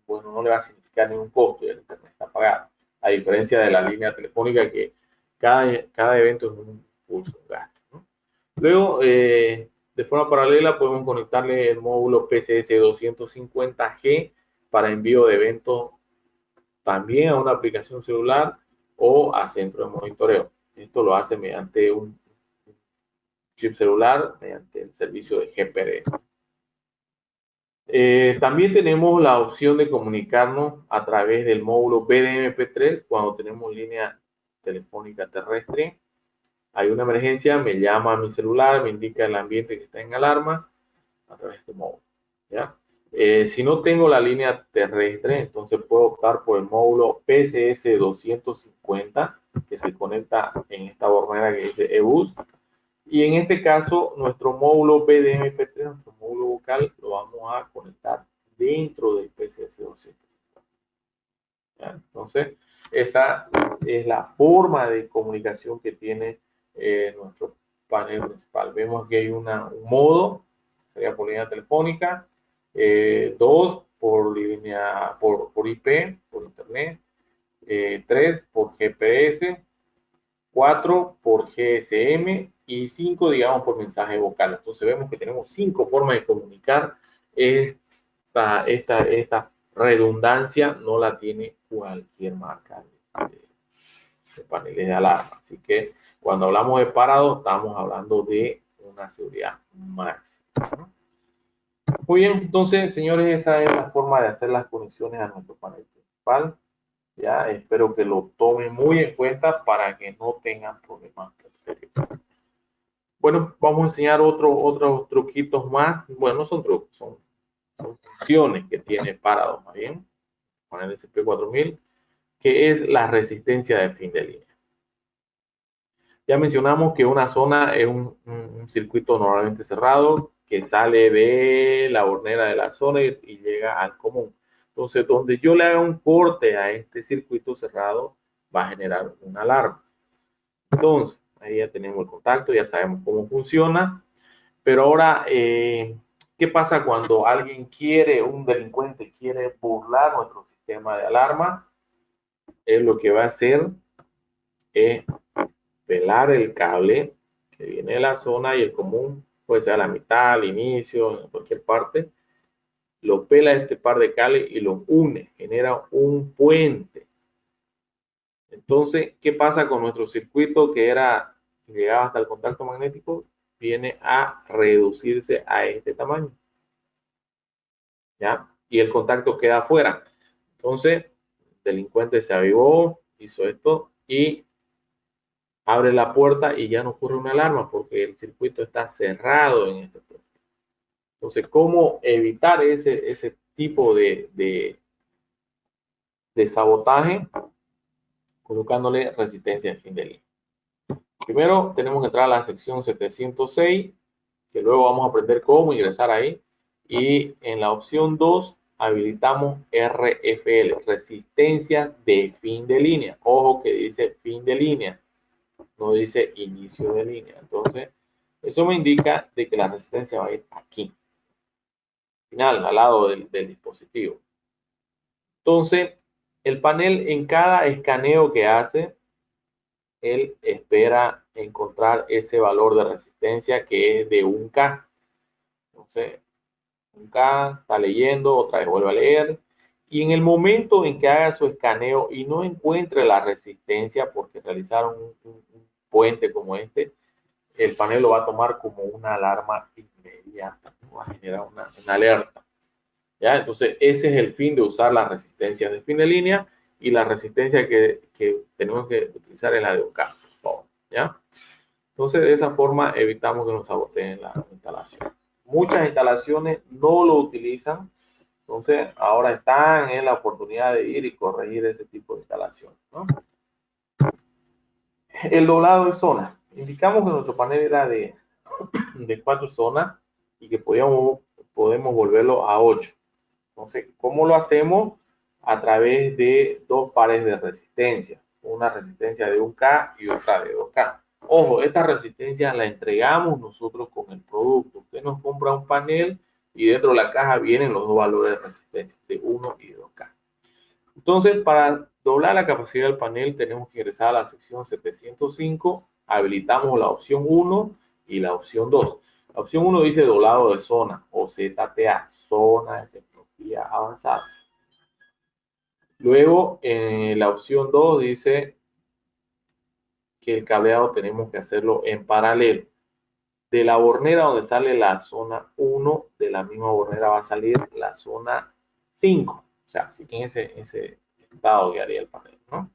bueno, no le va a significar ningún costo, ya el internet está pagado, a diferencia de la línea telefónica que cada evento es un pulso, un gasto, ¿no? Luego, de forma paralela, podemos conectarle el módulo PCS 250G para envío de eventos también a una aplicación celular o a centro de monitoreo. Esto lo hace mediante un chip celular, mediante el servicio de GPS. También tenemos la opción de comunicarnos a través del módulo BDMP3 cuando tenemos línea telefónica terrestre. Hay una emergencia, me llama a mi celular, me indica el ambiente que está en alarma a través de este módulo, ¿ya? Si no tengo la línea terrestre, entonces puedo optar por el módulo PCS 250 que se conecta en esta bornera que dice eBus. Y en este caso, nuestro módulo BDMP3, nuestro módulo vocal, lo vamos a conectar dentro del PCS 250. ¿Ya? Entonces, esa es la forma de comunicación que tiene nuestro panel principal. Vemos que hay un modo, sería por línea telefónica, dos por línea por IP, por internet, tres por GPS, 4 por GSM y 5, digamos, por mensaje vocal. Entonces vemos que tenemos 5 formas de comunicar. Esta redundancia no la tiene cualquier marca de paneles de alarma. Así que cuando hablamos de parado, estamos hablando de una seguridad máxima, ¿no? Muy bien, entonces, señores, esa es la forma de hacer las conexiones a nuestro panel principal. Ya, espero que lo tomen muy en cuenta para que no tengan problemas posteriores. Bueno, vamos a enseñar otros truquitos más. Bueno, no son trucos, son funciones que tiene Parados, más bien, con el SP4000, que es la resistencia de fin de línea. Ya mencionamos que una zona es un circuito normalmente cerrado que sale de la hornera de la zona y llega al común. Entonces, donde yo le haga un corte a este circuito cerrado, va a generar una alarma. Entonces, ahí ya tenemos el contacto, ya sabemos cómo funciona. Pero ahora, ¿qué pasa cuando alguien quiere, un delincuente quiere burlar nuestro sistema de alarma? Él lo que va a hacer es pelar el cable que viene de la zona y el común, puede ser a la mitad, al inicio, en cualquier parte, lo pela este par de cables y lo une, genera un puente. Entonces, ¿qué pasa con nuestro circuito que llegaba hasta el contacto magnético? Viene a reducirse a este tamaño, ¿ya? Y el contacto queda afuera. Entonces, el delincuente se avivó, hizo esto y abre la puerta y ya no ocurre una alarma porque el circuito está cerrado en este punto. Entonces, ¿cómo evitar ese tipo de sabotaje? Colocándole resistencia de fin de línea. Primero tenemos que entrar a la sección 706, que luego vamos a aprender cómo ingresar ahí. Y en la opción 2 habilitamos RFL, resistencia de fin de línea. Ojo que dice fin de línea, no dice inicio de línea. Entonces, eso me indica de que la resistencia va a ir aquí, final, al lado del dispositivo. Entonces, el panel en cada escaneo que hace, él espera encontrar ese valor de resistencia que es de 1K. Entonces, 1K está leyendo, otra vez vuelve a leer. Y en el momento en que haga su escaneo y no encuentre la resistencia porque realizaron un puente como este, el panel lo va a tomar como una alarma inmediata, va a generar una alerta. ¿Ya? Entonces, ese es el fin de usar las resistencias de fin de línea y la resistencia que tenemos que utilizar es la de un K, por favor, ¿ya? Entonces, de esa forma evitamos que nos saboteen la instalación. Muchas instalaciones no lo utilizan, entonces ahora están en la oportunidad de ir y corregir ese tipo de instalación, ¿no? El doblado de zona. Indicamos que nuestro panel era de 4 zonas y que podemos volverlo a 8. Entonces, ¿cómo lo hacemos? A través de dos pares de resistencia. Una resistencia de 1K y otra de 2K. Ojo, esta resistencia la entregamos nosotros con el producto. Usted nos compra un panel y dentro de la caja vienen los dos valores de resistencia, de 1 y de 2K. Entonces, para doblar la capacidad del panel, tenemos que ingresar a la sección 705, habilitamos la opción 1 y la opción 2. La opción 1 dice doblado de zona o ZTA, zona de tecnología avanzada. Luego, en la opción 2 dice que el cableado tenemos que hacerlo en paralelo. De la bornera donde sale la zona 1, de la misma bornera va a salir la zona 5. O sea, así que en ese estado quedaría el panel, ¿no?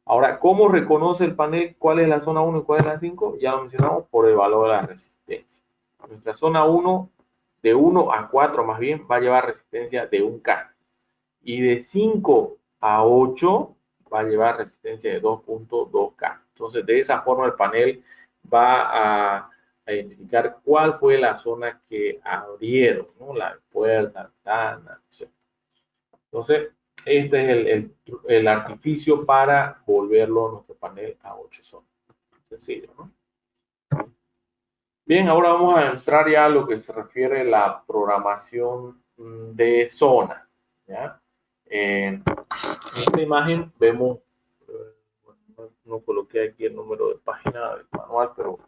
Ahora, ¿cómo reconoce el panel cuál es la zona 1 y cuál es la 5? Ya lo mencionamos por el valor de la resistencia. Nuestra zona 1, de 1 a 4 más bien, va a llevar resistencia de 1K. Y de 5 a 8 va a llevar resistencia de 2.2K. Entonces, de esa forma el panel va a identificar cuál fue la zona que abrieron, ¿no? La puerta, ventana, etc. Entonces, este es el artificio para volverlo nuestro panel a 8 zonas. Sencillo, ¿no? Bien, ahora vamos a entrar ya a lo que se refiere a la programación de zona, ¿ya? En esta imagen vemos, no coloqué aquí el número de página del manual, pero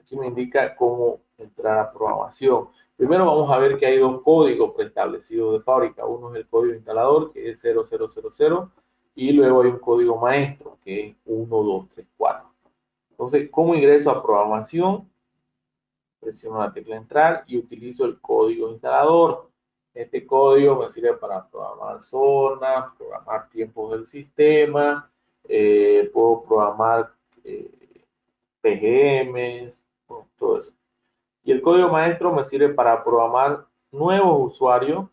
aquí me indica cómo entrar a programación. Primero vamos a ver que hay dos códigos preestablecidos de fábrica. Uno es el código instalador, que es 0000, y luego hay un código maestro, que es 1234. Entonces, ¿cómo ingreso a programación? Presiono la tecla entrar y utilizo el código instalador. Este código me sirve para programar zonas, programar tiempos del sistema, puedo programar PGMs, bueno, todo eso. Y el código maestro me sirve para programar nuevos usuarios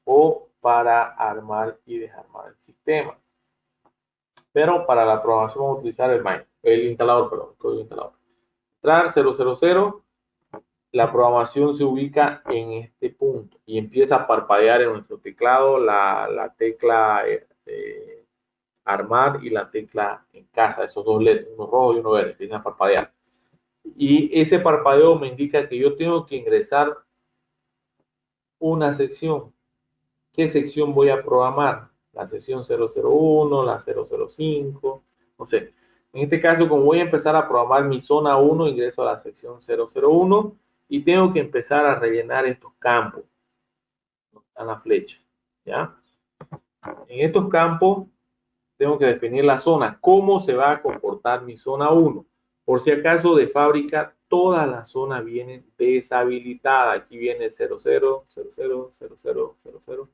o para armar y desarmar el sistema. Pero para la programación vamos a utilizar el instalador, perdón, el código instalador. Entrar 000, la programación se ubica en este punto y empieza a parpadear en nuestro teclado la tecla armar y la tecla en casa, esos dos LEDs, uno rojo y uno verde, empiezan a parpadear. Y ese parpadeo me indica que yo tengo que ingresar una sección. ¿Qué sección voy a programar? La sección 001, la 005, no sé. En este caso, como voy a empezar a programar mi zona 1, ingreso a la sección 001 y tengo que empezar a rellenar estos campos. A la flecha, ¿ya? En estos campos tengo que definir la zona. ¿Cómo se va a comportar mi zona 1? Por si acaso de fábrica, todas las zonas vienen deshabilitadas. Aquí viene 00, 00, 00, 00, 00.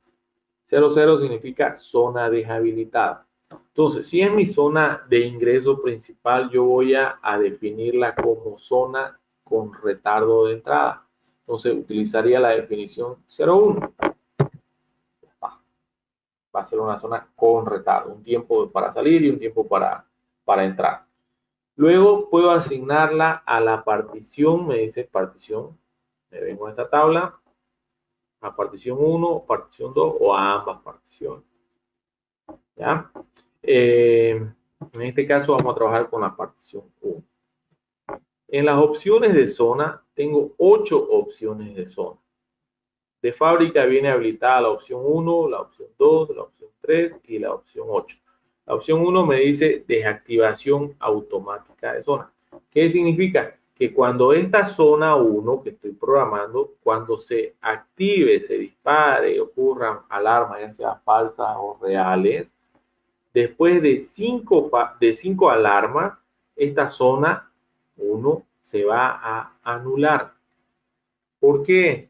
00 significa zona deshabilitada. Entonces, si es mi zona de ingreso principal, yo voy a definirla como zona con retardo de entrada. Entonces, utilizaría la definición 01. Va a ser una zona con retardo, un tiempo para salir y un tiempo para entrar. Luego puedo asignarla a la partición, me dice partición, me vengo a esta tabla, a partición 1, partición 2 o a ambas particiones. ¿Ya? En este caso vamos a trabajar con la partición 1. En las opciones de zona, tengo 8 opciones de zona. De fábrica viene habilitada la opción 1, la opción 2, la opción 3 y la opción 8. La opción 1 me dice desactivación automática de zona. ¿Qué significa? Que cuando esta zona 1 que estoy programando, cuando se active, se dispare, ocurran alarmas, ya sea falsas o reales, después de 5 alarmas, esta zona 1 se va a anular. ¿Por qué?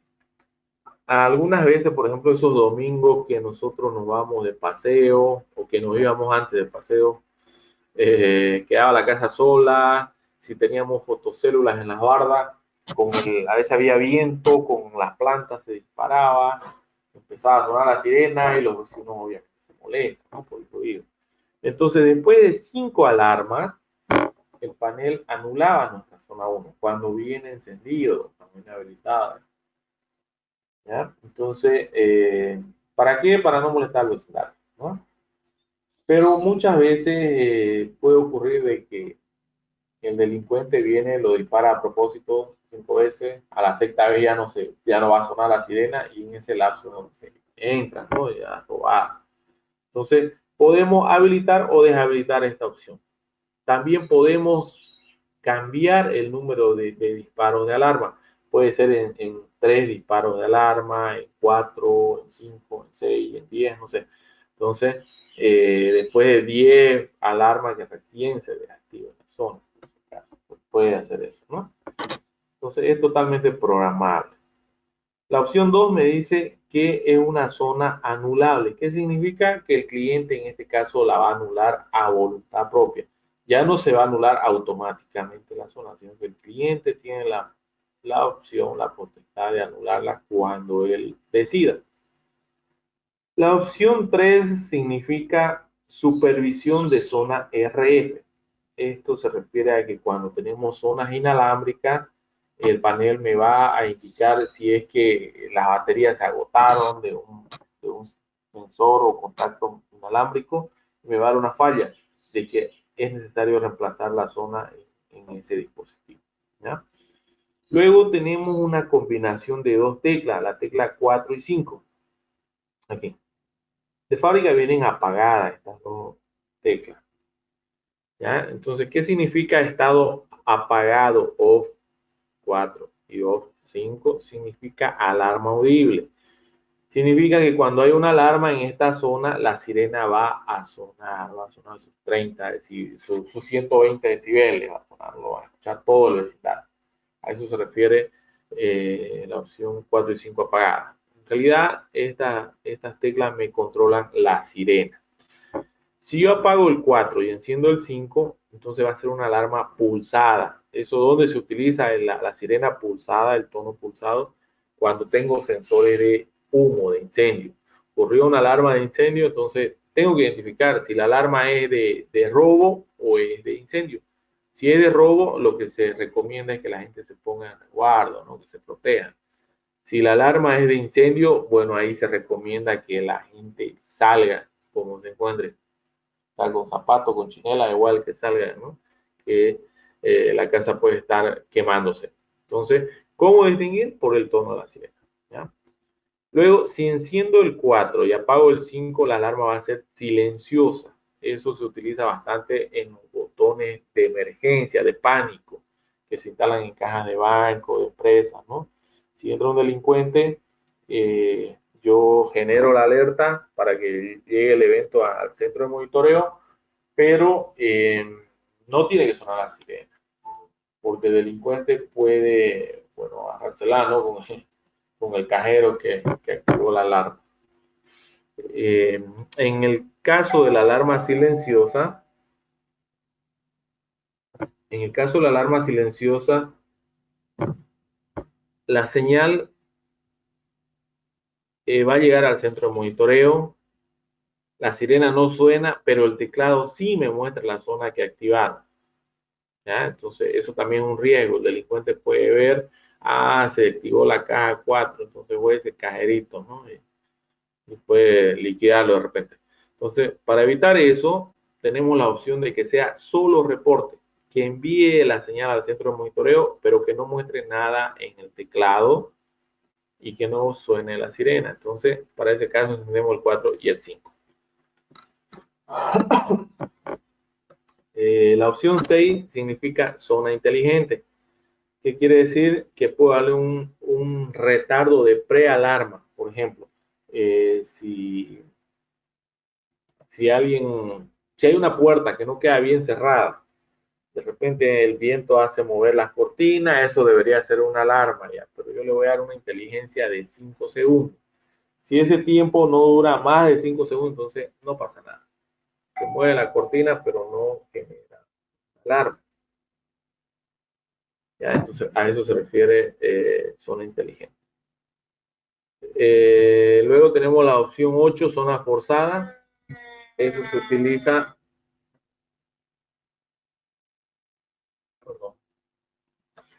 algunas veces, por ejemplo, esos domingos que nosotros nos vamos de paseo o que nos íbamos antes de paseo, quedaba la casa sola, si teníamos fotocélulas en las bardas, a veces había viento, con las plantas se disparaba, empezaba a sonar la sirena y los vecinos obviamente se molestan, ¿no? Por el ruido. Entonces, después de 5 alarmas, el panel anulaba nuestra zona 1 cuando viene encendido, cuando viene habilitada. ¿Ya? Entonces, ¿para qué? Para no molestar al vecindario, ¿no? Pero muchas veces puede ocurrir de que el delincuente viene, lo dispara a propósito 5 veces, a la sexta vez ya no va a sonar la sirena y en ese lapso donde se entra, ¿no? Ya robar. Entonces, podemos habilitar o deshabilitar esta opción. También podemos cambiar el número de disparos de alarma. Puede ser en 3 disparos de alarma, en 4, en 5, en 6, en 10, no sé. Entonces, después de 10 alarmas que recién se desactiva en la zona, pues puede hacer eso, ¿no? Entonces, es totalmente programable. La opción 2 me dice que es una zona anulable. ¿Qué significa? Que el cliente en este caso la va a anular a voluntad propia. Ya no se va a anular automáticamente la zona, sino que el cliente tiene la opción, la potestad de anularla cuando él decida. La opción 3 significa supervisión de zona RF. Esto se refiere a que cuando tenemos zonas inalámbricas, el panel me va a indicar si es que las baterías se agotaron de un sensor o contacto inalámbrico, me va a dar una falla de que es necesario reemplazar la zona en ese dispositivo. ¿Ya? Luego tenemos una combinación de dos teclas, la tecla 4 y 5. Aquí. De fábrica vienen apagadas estas dos teclas. ¿Ya? Entonces, ¿qué significa estado apagado? Off 4 y off 5 significa alarma audible. Significa que cuando hay una alarma en esta zona, la sirena va a sonar sus 30 sus 120 decibeles, va a sonar, lo va a escuchar todo el vecindario. A eso se refiere la opción 4 y 5 apagada. En realidad, estas teclas me controlan la sirena. Si yo apago el 4 y enciendo el 5, entonces va a ser una alarma pulsada. Eso donde se utiliza la sirena pulsada, el tono pulsado, cuando tengo sensores de humo, de incendio. Ocurrió una alarma de incendio, entonces tengo que identificar si la alarma es de robo o es de incendio. Si es de robo, lo que se recomienda es que la gente se ponga en resguardo, ¿no? Que se proteja. Si la alarma es de incendio, bueno, ahí se recomienda que la gente salga como se encuentre, con zapatos, con chinela, igual que salga, ¿no? Que la casa puede estar quemándose. Entonces, ¿cómo distinguir? Por el tono de la sirena. ¿Ya? Luego, si enciendo el 4 y apago el 5, la alarma va a ser silenciosa. Eso se utiliza bastante en los botones de emergencia, de pánico, que se instalan en cajas de banco, de empresas, ¿no? Si entra un delincuente, yo genero la alerta para que llegue el evento al centro de monitoreo, pero no tiene que sonar la sirena, porque el delincuente puede, bueno, arrancelar, ¿no? Con el cajero que activó la alarma. En el caso de la alarma silenciosa, en el caso de la alarma silenciosa, la señal va a llegar al centro de monitoreo, la sirena no suena, pero el teclado sí me muestra la zona que activaron. ¿Ya? Entonces, eso también es un riesgo. El delincuente puede ver, se activó la caja 4, entonces voy a ese cajerito, ¿no? Y puede liquidarlo de repente. Entonces, para evitar eso, tenemos la opción de que sea solo reporte, que envíe la señal al centro de monitoreo, pero que no muestre nada en el teclado y que no suene la sirena. Entonces, para ese caso, encendemos el 4 y el 5. La opción 6 significa zona inteligente. ¿Qué quiere decir? Que puedo darle un retardo de prealarma, por ejemplo. Si si alguien, si hay una puerta que no queda bien cerrada De repente el viento hace mover las cortinas, eso debería ser una alarma ya, pero yo le voy a dar una inteligencia de 5 segundos. Si ese tiempo no dura más de 5 segundos, entonces no pasa nada. Se mueve la cortina, pero no genera alarma. ¿Ya? Entonces, a eso se refiere zona inteligente. Luego tenemos la opción 8, zona forzada. Eso se utiliza, perdón,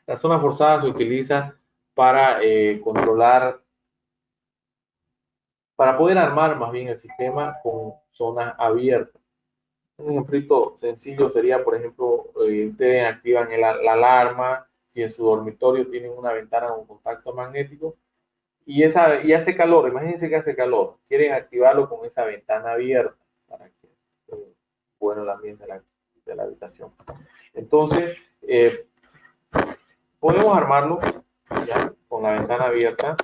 la zona forzada se utiliza para controlar, para poder armar más bien el sistema con zonas abiertas. Un ejemplito sencillo sería, por ejemplo, ustedes activan la alarma, si en su dormitorio tienen una ventana con contacto magnético y hace calor, imagínense que hace calor, quieren activarlo con esa ventana abierta para que bueno el ambiente de la habitación. Entonces, podemos armarlo ya con la ventana abierta.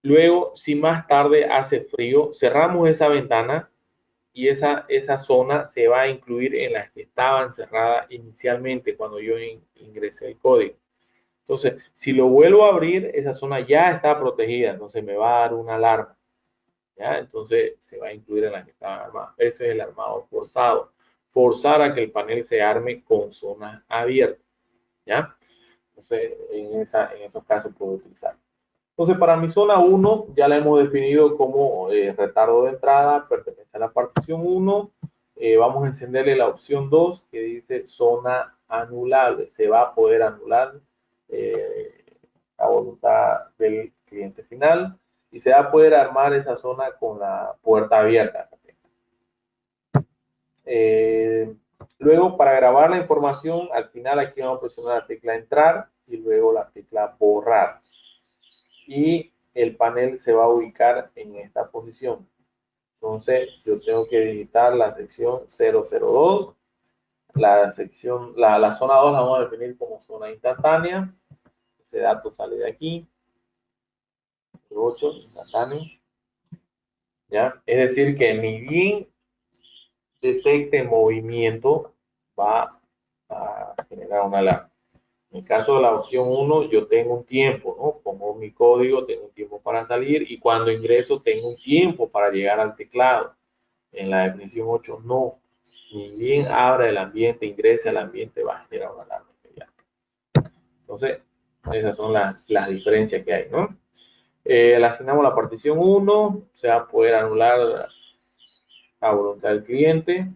Luego, si más tarde hace frío, cerramos esa ventana y esa zona se va a incluir en las que estaban cerradas inicialmente cuando yo ingresé el código. Entonces, si lo vuelvo a abrir, esa zona ya está protegida, entonces me va a dar una alarma. ¿Ya? Entonces se va a incluir en las que estaban armadas. Ese es el armado forzado. Forzar a que el panel se arme con zonas abiertas. ¿Ya? Entonces, en esos casos puedo utilizar. Entonces, para mi zona 1 ya la hemos definido como retardo de entrada, pertenece a la partición 1. Vamos a encenderle la opción 2 que dice zona anulable. Se va a poder anular eh, a voluntad del cliente final y se va a poder armar esa zona con la puerta abierta. Eh, Luego, para grabar la información, al final aquí vamos a presionar la tecla entrar y luego la tecla borrar. Y el panel se va a ubicar en esta posición. Entonces, yo tengo que digitar la sección 002, la zona 2 la vamos a definir como zona instantánea. Ese dato sale de aquí. 8, instantáneo. ¿Ya? Es decir, que ni bien detecte movimiento, va a generar una alarma. En el caso de la opción 1, yo tengo un tiempo, ¿no? Pongo mi código, tengo un tiempo para salir y cuando ingreso tengo un tiempo para llegar al teclado. En la definición 8, no. Ni bien abra el ambiente, ingrese al ambiente, va a generar una alarma inmediata. Entonces, esas son las diferencias que hay, ¿no? Le asignamos la partición 1, se va a poder anular a voluntad del cliente.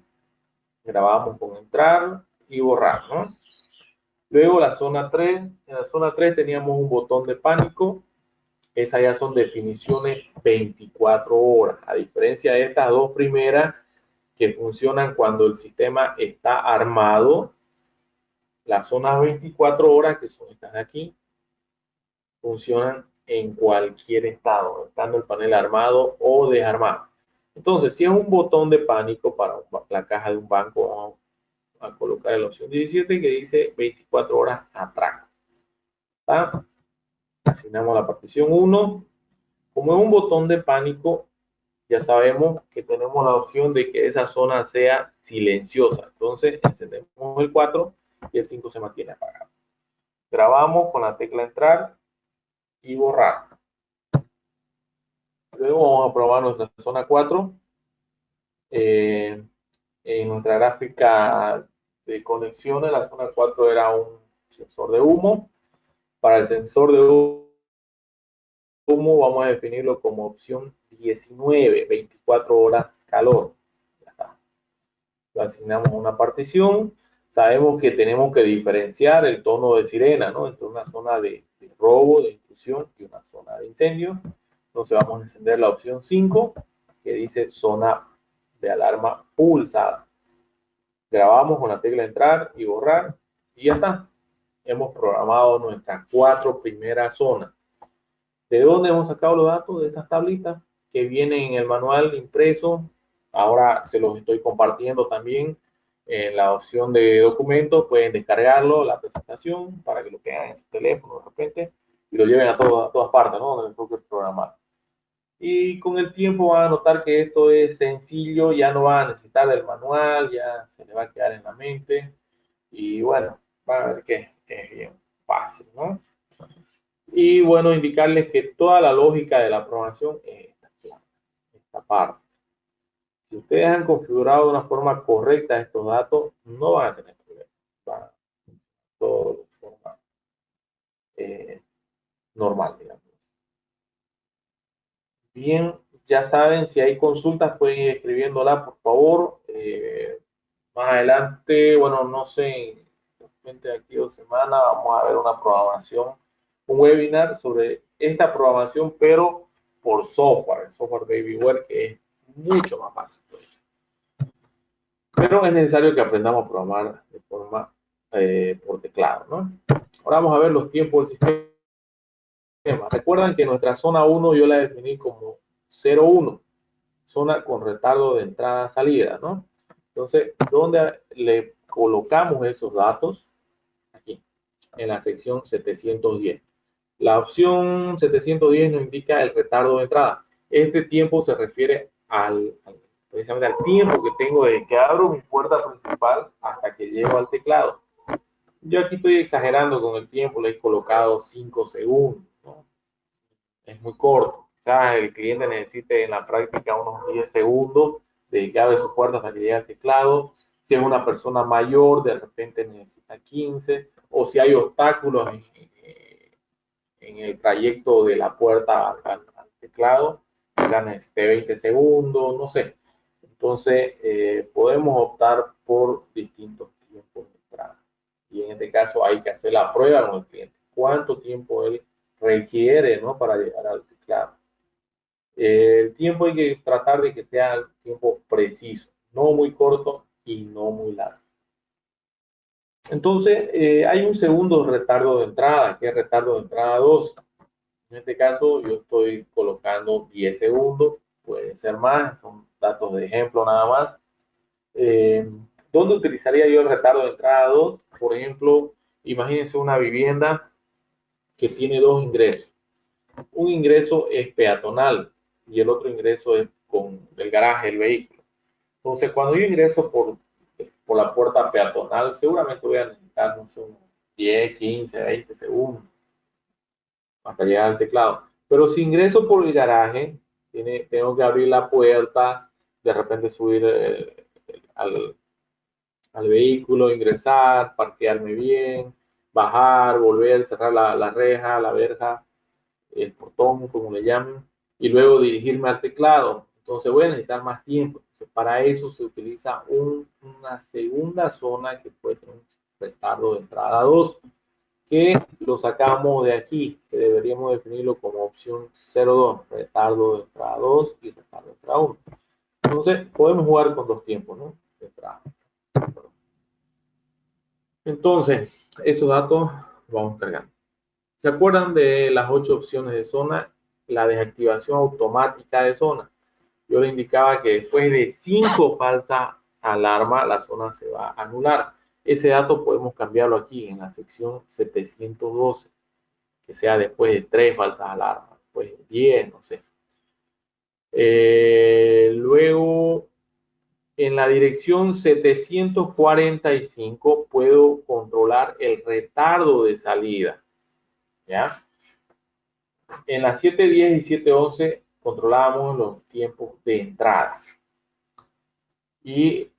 Grabamos con entrar y borrar, ¿no? Luego la zona 3, en la zona 3 teníamos un botón de pánico, esas ya son definiciones 24 horas, a diferencia de estas dos primeras que funcionan cuando el sistema está armado, las zonas 24 horas, que son estas de aquí, funcionan en cualquier estado, estando el panel armado o desarmado. Entonces, si es un botón de pánico para la caja de un banco, vamos a colocar la opción 17 que dice 24 horas atrás. ¿Está? Asignamos la partición 1. Como es un botón de pánico, ya sabemos que tenemos la opción de que esa zona sea silenciosa. Entonces, encendemos el 4 y el 5 se mantiene apagado. Grabamos con la tecla entrar y borrar. Luego vamos a probar nuestra zona 4. En nuestra gráfica de conexiones, la zona 4 era un sensor de humo. Para el sensor de humo vamos a definirlo como opción 19, 24 horas calor. Ya está. Lo asignamos a una partición. Sabemos que tenemos que diferenciar el tono de sirena, ¿no? Entre una zona de robo, de intrusión y una zona de incendio. Entonces vamos a encender la opción 5, que dice zona de alarma pulsada. Grabamos con la tecla entrar y borrar y ya está. Hemos programado nuestras 4 primeras zonas. ¿De dónde hemos sacado los datos? De estas tablitas que vienen en el manual impreso. Ahora se los estoy compartiendo también en la opción de documentos. Pueden descargarlo, la presentación, para que lo tengan en su teléfono de repente y lo lleven a todas partes, ¿no? Donde les toque programar. Y con el tiempo van a notar que esto es sencillo, ya no van a necesitar del manual, ya se le va a quedar en la mente. Y bueno, van a ver que es bien fácil, ¿no? Y bueno, indicarles que toda la lógica de la programación es esta parte. Si ustedes han configurado de una forma correcta estos datos, no van a tener problemas. Van a todo de forma eh, normal, digamos. Bien, ya saben, si hay consultas pueden ir escribiéndola, por favor. Más adelante, bueno, no sé, de aquí 2 semanas vamos a ver una programación, un webinar sobre esta programación, pero por software, el software Babyware, que es mucho más fácil. Pero es necesario que aprendamos a programar de forma por teclado, ¿no? Ahora vamos a ver los tiempos del sistema. Recuerdan que nuestra zona 1 yo la definí como 0,1, zona con retardo de entrada-salida, ¿no? Entonces, ¿dónde le colocamos esos datos? Aquí, en la sección 710. La opción 710 nos indica el retardo de entrada. Este tiempo se refiere precisamente al tiempo que tengo desde que abro mi puerta principal hasta que llego al teclado. Yo aquí estoy exagerando con el tiempo, le he colocado 5 segundos, ¿no? Es muy corto. Quizás el cliente necesite en la práctica unos 10 segundos de que abre su puerta hasta que llegue al teclado. Si es una persona mayor, de repente necesita 15. O si hay obstáculos en el trayecto de la puerta al teclado, quizás necesite 20 segundos, no sé. Entonces, podemos optar por distintos tiempos de entrada. Y en este caso hay que hacer la prueba con el cliente. ¿Cuánto tiempo él requiere, ¿no?, para llegar al teclado? El tiempo hay que tratar de que sea el tiempo preciso, no muy corto y no muy largo. Entonces, hay un segundo retardo de entrada, que es retardo de entrada 2. En este caso, yo estoy colocando 10 segundos, puede ser más, son datos de ejemplo nada más. Eh, ¿Dónde utilizaría yo el retardo de entrada 2? Por ejemplo, imagínense una vivienda que tiene dos ingresos. Un ingreso es peatonal y el otro ingreso es con el garaje del vehículo. Entonces, cuando yo ingreso por la puerta peatonal, seguramente voy a necesitar no sé, unos 10, 15, 20 segundos hasta llegar al teclado. Pero si ingreso por el garaje, tengo que abrir la puerta, de repente subir al vehículo, ingresar, parquearme bien, bajar, volver, cerrar la reja, la verja, el portón, como le llamen, y luego dirigirme al teclado. Entonces voy a necesitar más tiempo. Entonces, para eso se utiliza una segunda zona que puede tener un retardo de entrada 2, que lo sacamos de aquí, que deberíamos definirlo como opción 02, retardo de entrada 2 y retardo de entrada 1. Entonces podemos jugar con dos tiempos, ¿no?, de entrada. Entonces, esos datos vamos cargando. ¿Se acuerdan de las 8 opciones de zona? La desactivación automática de zona. Yo le indicaba que después de 5 falsas alarmas, la zona se va a anular. Ese dato podemos cambiarlo aquí en la sección 712, que sea después de 3 falsas alarmas, después de 10, no sé. Luego, en la dirección 745 puedo controlar el retardo de salida, ¿ya? En las 710 y 711 controlábamos los tiempos de entrada y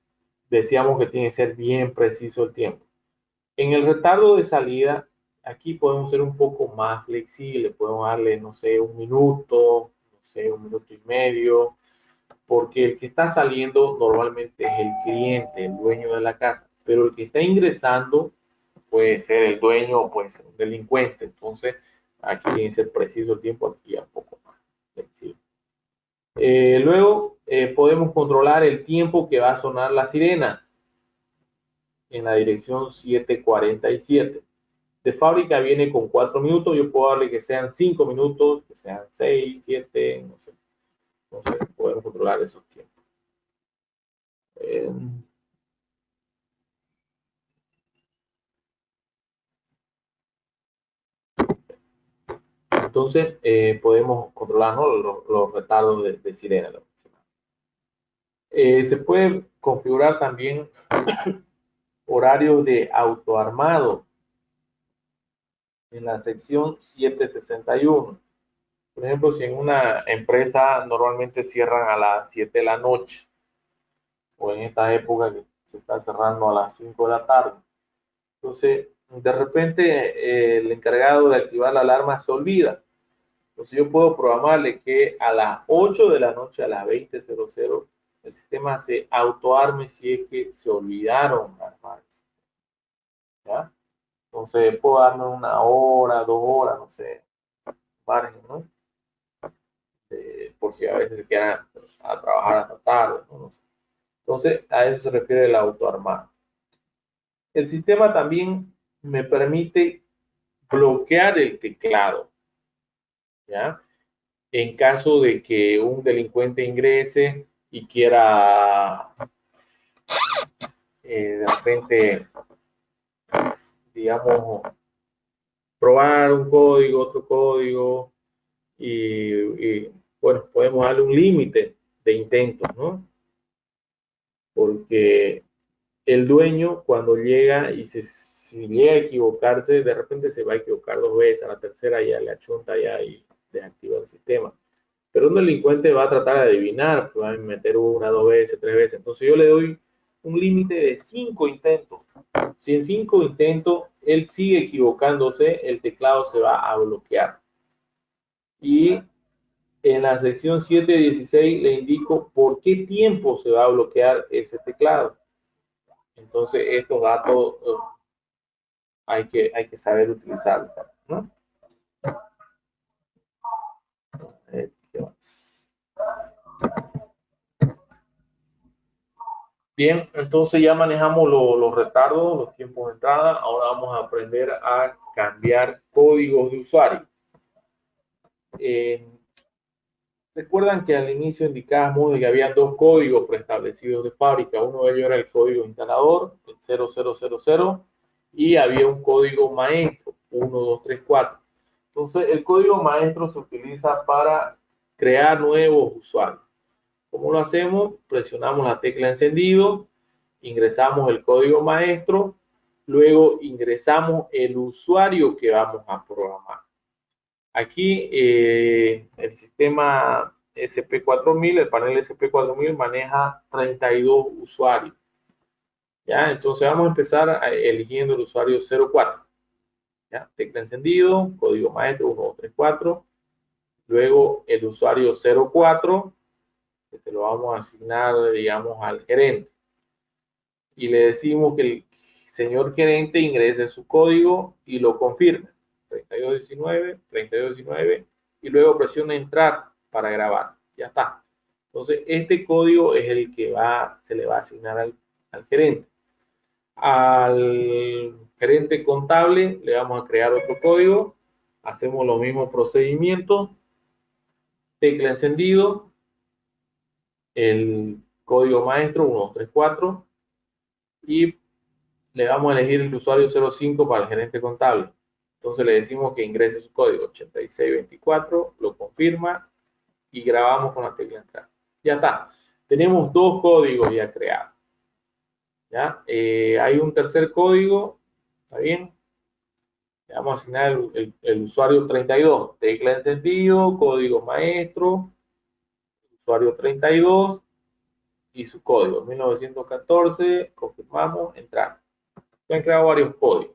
decíamos que tiene que ser bien preciso el tiempo. En el retardo de salida, aquí podemos ser un poco más flexibles, podemos darle, no sé, un minuto, no sé, un minuto y medio, porque el que está saliendo normalmente es el cliente, el dueño de la casa, pero el que está ingresando puede ser el dueño o puede ser un delincuente. Entonces, aquí tiene que ser preciso el tiempo, aquí un poco más flexible. Luego, podemos controlar el tiempo que va a sonar la sirena en la dirección 747. De fábrica viene con 4 minutos, yo puedo darle que sean 5 minutos, que sean 6, 7, no sé. Entonces, podemos controlar esos tiempos. Eh, entonces, podemos controlar, ¿no?, los retardos de sirena. Se puede configurar también horarios de autoarmado en la sección 761. Por ejemplo, si en una empresa normalmente cierran a las 7 de la noche, o en esta época que se está cerrando a las 5 de la tarde. Entonces, de repente, el encargado de activar la alarma se olvida. Entonces, yo puedo programarle que a las 8 de la noche, a las 20:00, el sistema se autoarme si es que se olvidaron armarse. ¿Ya? Entonces, puedo darme 1 hora, 2 horas, no sé, margen, ¿no? Por si a veces se quieran a trabajar hasta tarde, ¿no? No sé. Entonces, a eso se refiere el autoarmado. El sistema también me permite bloquear el teclado, ¿ya? En caso de que un delincuente ingrese y quiera de repente, digamos, probar un código, otro código, bueno, podemos darle un límite de intentos, ¿no? Porque el dueño cuando llega y si llega a equivocarse, de repente se va a equivocar 2 veces, a la tercera ya le achunta ya y desactiva el sistema. Pero un delincuente va a tratar de adivinar, pues va a meter 1, 2 veces, 3 veces. Entonces yo le doy un límite de 5 intentos. Si en 5 intentos él sigue equivocándose, el teclado se va a bloquear. Y en la sección 716 le indico por qué tiempo se va a bloquear ese teclado. Entonces estos datos hay que saber utilizarlos, ¿no? Bien, entonces ya manejamos los retardos, los tiempos de entrada. Ahora vamos a aprender a cambiar códigos de usuario. Recuerdan que al inicio indicábamos que había 2 códigos preestablecidos de fábrica. Uno de ellos era el código instalador, el 0000, y había un código maestro, 1234. Entonces, el código maestro se utiliza para crear nuevos usuarios. ¿Cómo lo hacemos? Presionamos la tecla encendido, ingresamos el código maestro, luego ingresamos el usuario que vamos a programar. Aquí el sistema SP4000, el panel SP4000 maneja 32 usuarios. ¿Ya? Entonces vamos a empezar eligiendo el usuario 04. ¿Ya? Tecla encendido, código maestro 1234. Luego el usuario 04, que se lo vamos a asignar, digamos, al gerente. Y le decimos que el señor gerente ingrese su código y lo confirme. 3219, 3219, y luego presiona entrar para grabar. Ya está. Entonces, este código es el que se le va a asignar al gerente. Al gerente contable le vamos a crear otro código. Hacemos los mismos procedimientos. Tecla encendido, el código maestro 1234, y le vamos a elegir el usuario 05 para el gerente contable. Entonces le decimos que ingrese su código 8624, lo confirma y grabamos con la tecla entrar. Ya está. Tenemos 2 códigos ya creados. ¿Ya? Hay un tercer código. ¿Está bien? Le vamos a asignar el usuario 32. Tecla encendido, código maestro, usuario 32 y su código 1914. Confirmamos, entrar. Se han creado varios códigos.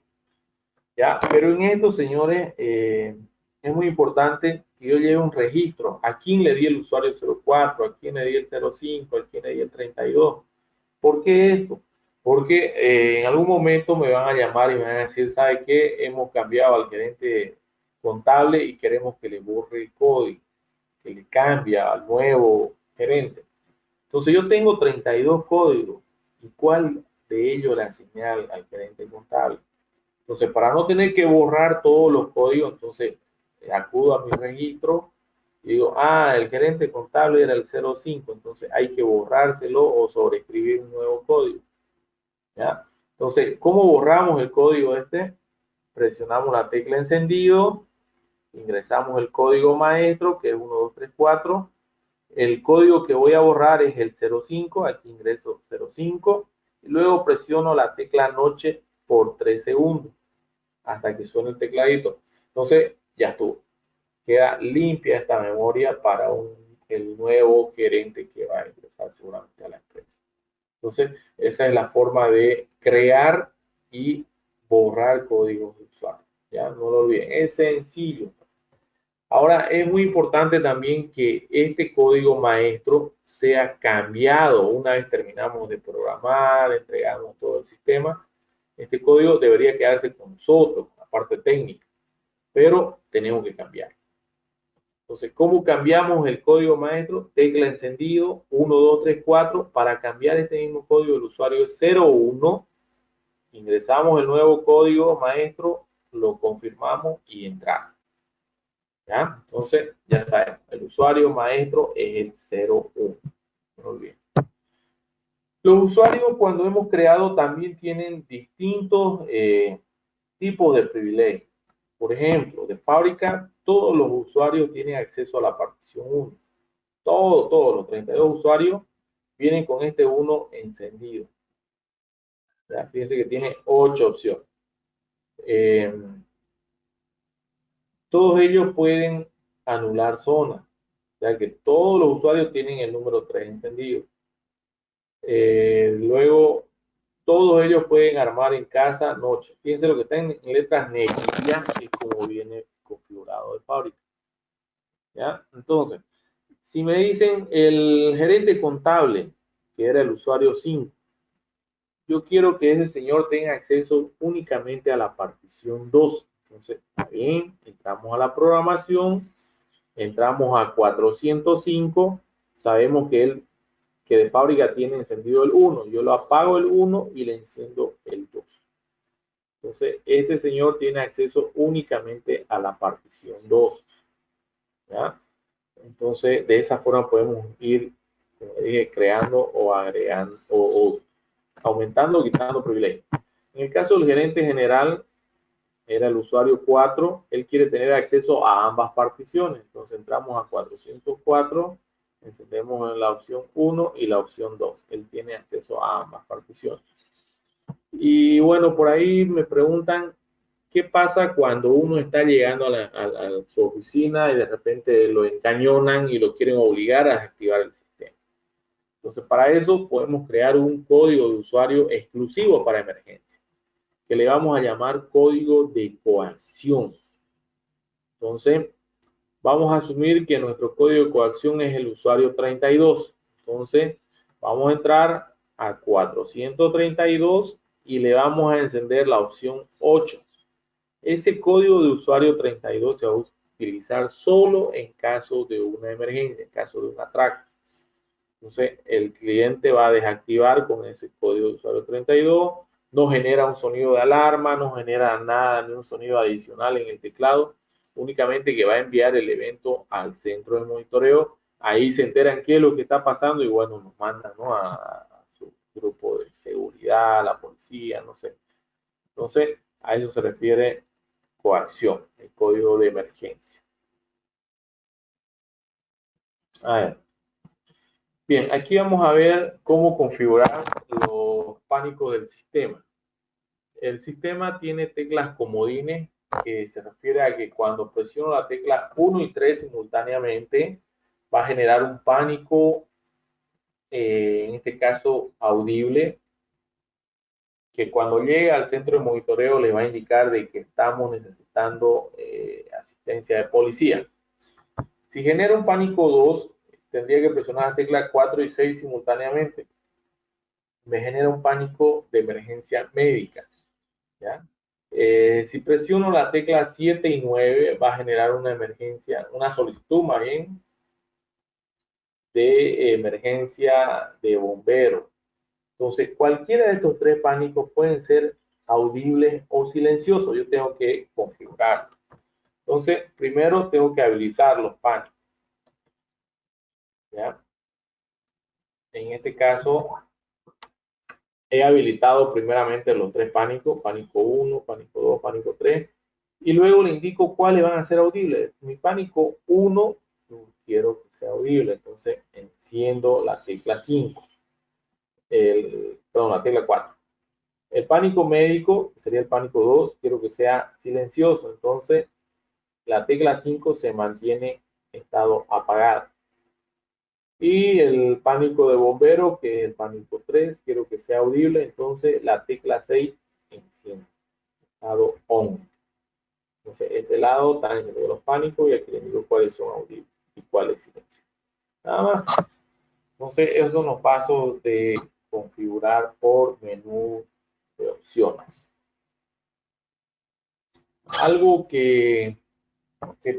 ¿Ya? Pero en esto, señores, es muy importante que yo lleve un registro. ¿A quién le di el usuario 04? ¿A quién le di el 05? ¿A quién le di el 32? ¿Por qué esto? Porque en algún momento me van a llamar y me van a decir, ¿sabe qué? Hemos cambiado al gerente contable y queremos que le borre el código, que le cambie al nuevo gerente. Entonces yo tengo 32 códigos. ¿Y cuál de ellos le asigné al gerente contable? Entonces, para no tener que borrar todos los códigos, entonces acudo a mi registro y digo, el gerente contable era el 05, entonces hay que borrárselo o sobreescribir un nuevo código. ¿Ya? Entonces, ¿cómo borramos el código este? Presionamos la tecla encendido, ingresamos el código maestro, que es 1234. El código que voy a borrar es el 05, aquí ingreso 05, y luego presiono la tecla noche por 3 segundos hasta que suene el tecladito. Entonces ya estuvo. Queda limpia esta memoria para el nuevo gerente que va a ingresar seguramente a la empresa. Entonces, esa es la forma de crear y borrar códigos de usuario. Ya, no lo olviden, es sencillo. Ahora, es muy importante también que este código maestro sea cambiado una vez terminamos de programar, entregamos todo el sistema. Este código debería quedarse con nosotros, la parte técnica, pero tenemos que cambiar. Entonces, ¿cómo cambiamos el código maestro? Tecla encendido, 1, 2, 3, 4. Para cambiar este mismo código, el usuario es 0, 1. Ingresamos el nuevo código maestro, lo confirmamos y entramos. ¿Ya? Entonces, ya saben, el usuario maestro es el 0, 1. No olviden. Los usuarios, cuando hemos creado, también tienen distintos tipos de privilegios. Por ejemplo, de fábrica, todos los usuarios tienen acceso a la partición 1. Todos los 32 usuarios vienen con este 1 encendido. ¿Ya? Fíjense que tiene 8 opciones. Todos ellos pueden anular zonas. O sea que todos los usuarios tienen el número 3 encendido. Luego, todos ellos pueden armar en casa noche. Fíjense lo que está en letras negras, es como viene configurado de fábrica. ¿Ya? Entonces, si me dicen el gerente contable, que era el usuario 5, yo quiero que ese señor tenga acceso únicamente a la partición 2. Entonces, está bien, entramos a la programación, entramos a 405, sabemos que de fábrica tiene encendido el 1. Yo lo apago el 1 y le enciendo el 2. Entonces, este señor tiene acceso únicamente a la partición 2. ¿Ya? Entonces, de esa forma podemos ir, como dije, creando o agregando o aumentando o quitando privilegios. En el caso del gerente general, era el usuario 4, él quiere tener acceso a ambas particiones. Entonces entramos a 404, encendemos en la opción 1 y la opción 2. Él tiene acceso a ambas particiones. Y bueno, por ahí me preguntan, ¿qué pasa cuando uno está llegando a su oficina y de repente lo encañonan y lo quieren obligar a desactivar el sistema? Entonces, para eso podemos crear un código de usuario exclusivo para emergencia, que le vamos a llamar código de coacción. Entonces, vamos a asumir que nuestro código de coacción es el usuario 32. Entonces, vamos a entrar a 432 y le vamos a encender la opción 8. Ese código de usuario 32 se va a utilizar solo en caso de una emergencia, en caso de un atraco. Entonces, el cliente va a desactivar con ese código de usuario 32, no genera un sonido de alarma, no genera nada, ni un sonido adicional en el teclado, únicamente que va a enviar el evento al centro de monitoreo. Ahí se enteran qué es lo que está pasando y bueno, nos mandan, ¿no?, a su grupo de seguridad, a la policía, no sé. Entonces, a eso se refiere coacción, el código de emergencia. A ver. Bien, aquí vamos a ver cómo configurar los pánicos del sistema. El sistema tiene teclas comodines, que se refiere a que cuando presiono la tecla 1 y 3 simultáneamente, va a generar un pánico, en este caso audible, que cuando llegue al centro de monitoreo le va a indicar de que estamos necesitando asistencia de policía. Si genera un pánico 2, tendría que presionar la tecla 4 y 6 simultáneamente. Me genera un pánico de emergencia médica. ¿Ya? Si presiono la tecla 7 y 9, va a generar una emergencia, una solicitud más bien de emergencia de bombero. Entonces, cualquiera de estos tres pánicos pueden ser audibles o silenciosos. Yo tengo que configurarlo. Entonces, primero tengo que habilitar los pánicos. ¿Ya? En este caso, he habilitado primeramente los tres pánicos, pánico 1, pánico 2, pánico 3, y luego le indico cuáles van a ser audibles. Mi pánico 1 quiero que sea audible, entonces enciendo la tecla 5. perdón, la tecla 4. El pánico médico, sería el pánico 2, quiero que sea silencioso, entonces la tecla 5 se mantiene en estado apagado. Y el pánico de bombero, que es el pánico 3, quiero que sea audible, entonces la tecla 6 enciende, estado on. Entonces, este lado están encendidos los pánicos y aquí les digo cuáles son audibles y cuáles silencio. Nada más. Entonces, esos son los pasos de configurar por menú de opciones. Algo que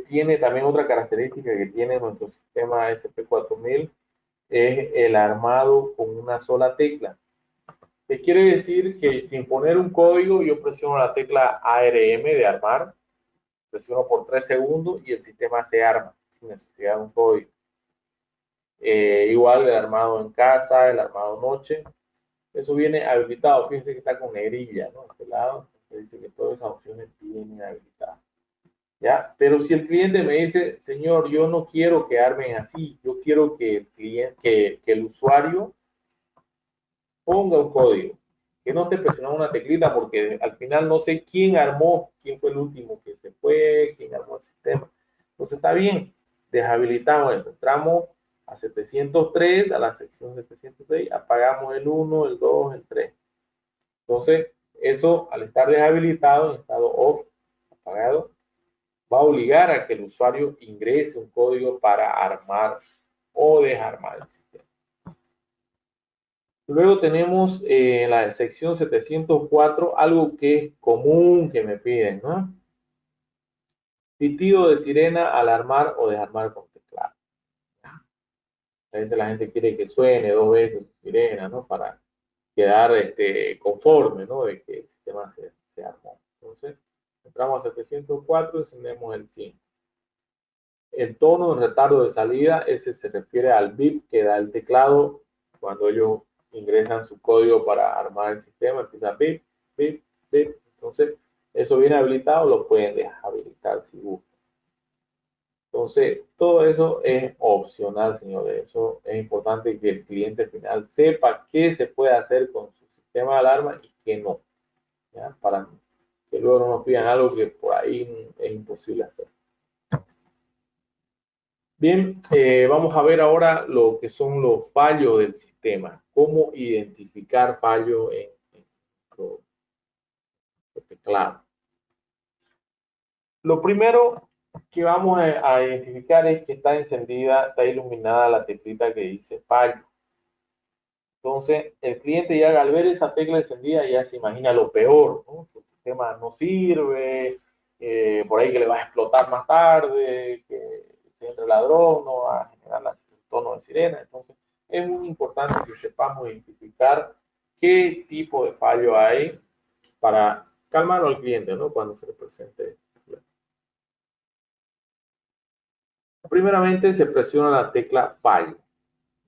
tiene también otra característica que tiene nuestro sistema SP4000 es el armado con una sola tecla. ¿Qué quiere decir? Que sin poner un código, yo presiono la tecla ARM de armar, presiono por 3 segundos y el sistema se arma sin necesidad de un código. Igual el armado en casa, el armado noche, eso viene habilitado. Fíjense que está con negrilla, ¿no? Este lado, dice que todas esas opciones vienen habilitadas. ¿Ya? Pero si el cliente me dice, señor, yo no quiero que armen así, yo quiero que el cliente, que el usuario ponga un código, que no esté presionando una teclita, porque al final no sé quién armó, quién fue el último que se fue, quién armó el sistema. Entonces está bien, deshabilitamos eso, entramos a 703, a la sección 706, apagamos el 1, el 2, el 3. Entonces, eso al estar deshabilitado, en estado off, apagado, va a obligar a que el usuario ingrese un código para armar o desarmar el sistema. Luego tenemos en la sección 704 algo que es común que me piden, ¿no? Pitido de sirena al armar o desarmar con teclado. A veces la gente quiere que suene 2 veces sirena, ¿no? Para quedar conforme, ¿no? De que el sistema se armó. Entonces, entramos a 704 y encendemos el 5. El tono de retardo de salida, ese se refiere al bip que da el teclado cuando ellos ingresan su código para armar el sistema, empieza bip, bip, bip. Entonces, eso viene habilitado, lo pueden deshabilitar si gustan. Entonces, todo eso es opcional, señores. Eso es importante que el cliente final sepa qué se puede hacer con su sistema de alarma y qué no. ¿Ya? Para que luego no nos pidan algo que por ahí es imposible hacer. Bien, vamos a ver ahora lo que son los fallos del sistema, cómo identificar fallos en nuestro teclado. Lo primero que vamos a identificar es que está encendida, está iluminada la teclita que dice fallo. Entonces, el cliente ya al ver esa tecla encendida ya se imagina lo peor, ¿no? Que el sistema no sirve, por ahí que le va a explotar más tarde, que se entre el ladrón, no va a generar el tono de sirena. Entonces, es muy importante que sepamos identificar qué tipo de fallo hay para calmarlo al cliente, ¿no? Cuando se le presente. Primeramente se presiona la tecla fallo,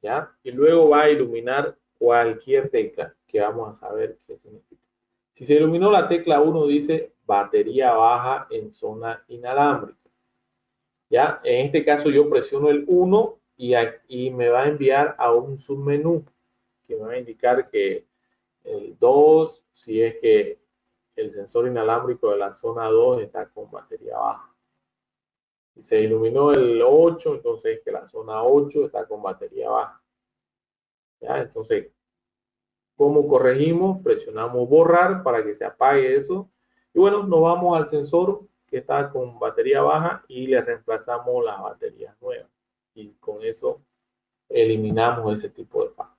¿ya? Y luego va a iluminar cualquier tecla que vamos a saber qué significa. Si se iluminó la tecla 1, dice batería baja en zona inalámbrica. ¿Ya? En este caso yo presiono el 1 y me va a enviar a un submenú que me va a indicar que el 2, si es que el sensor inalámbrico de la zona 2 está con batería baja. Si se iluminó el 8, entonces es que la zona 8 está con batería baja. ¿Ya? Entonces, ¿cómo corregimos? Presionamos borrar para que se apague eso. Y bueno, nos vamos al sensor que está con batería baja y le reemplazamos las baterías nuevas. Y con eso eliminamos ese tipo de fallo.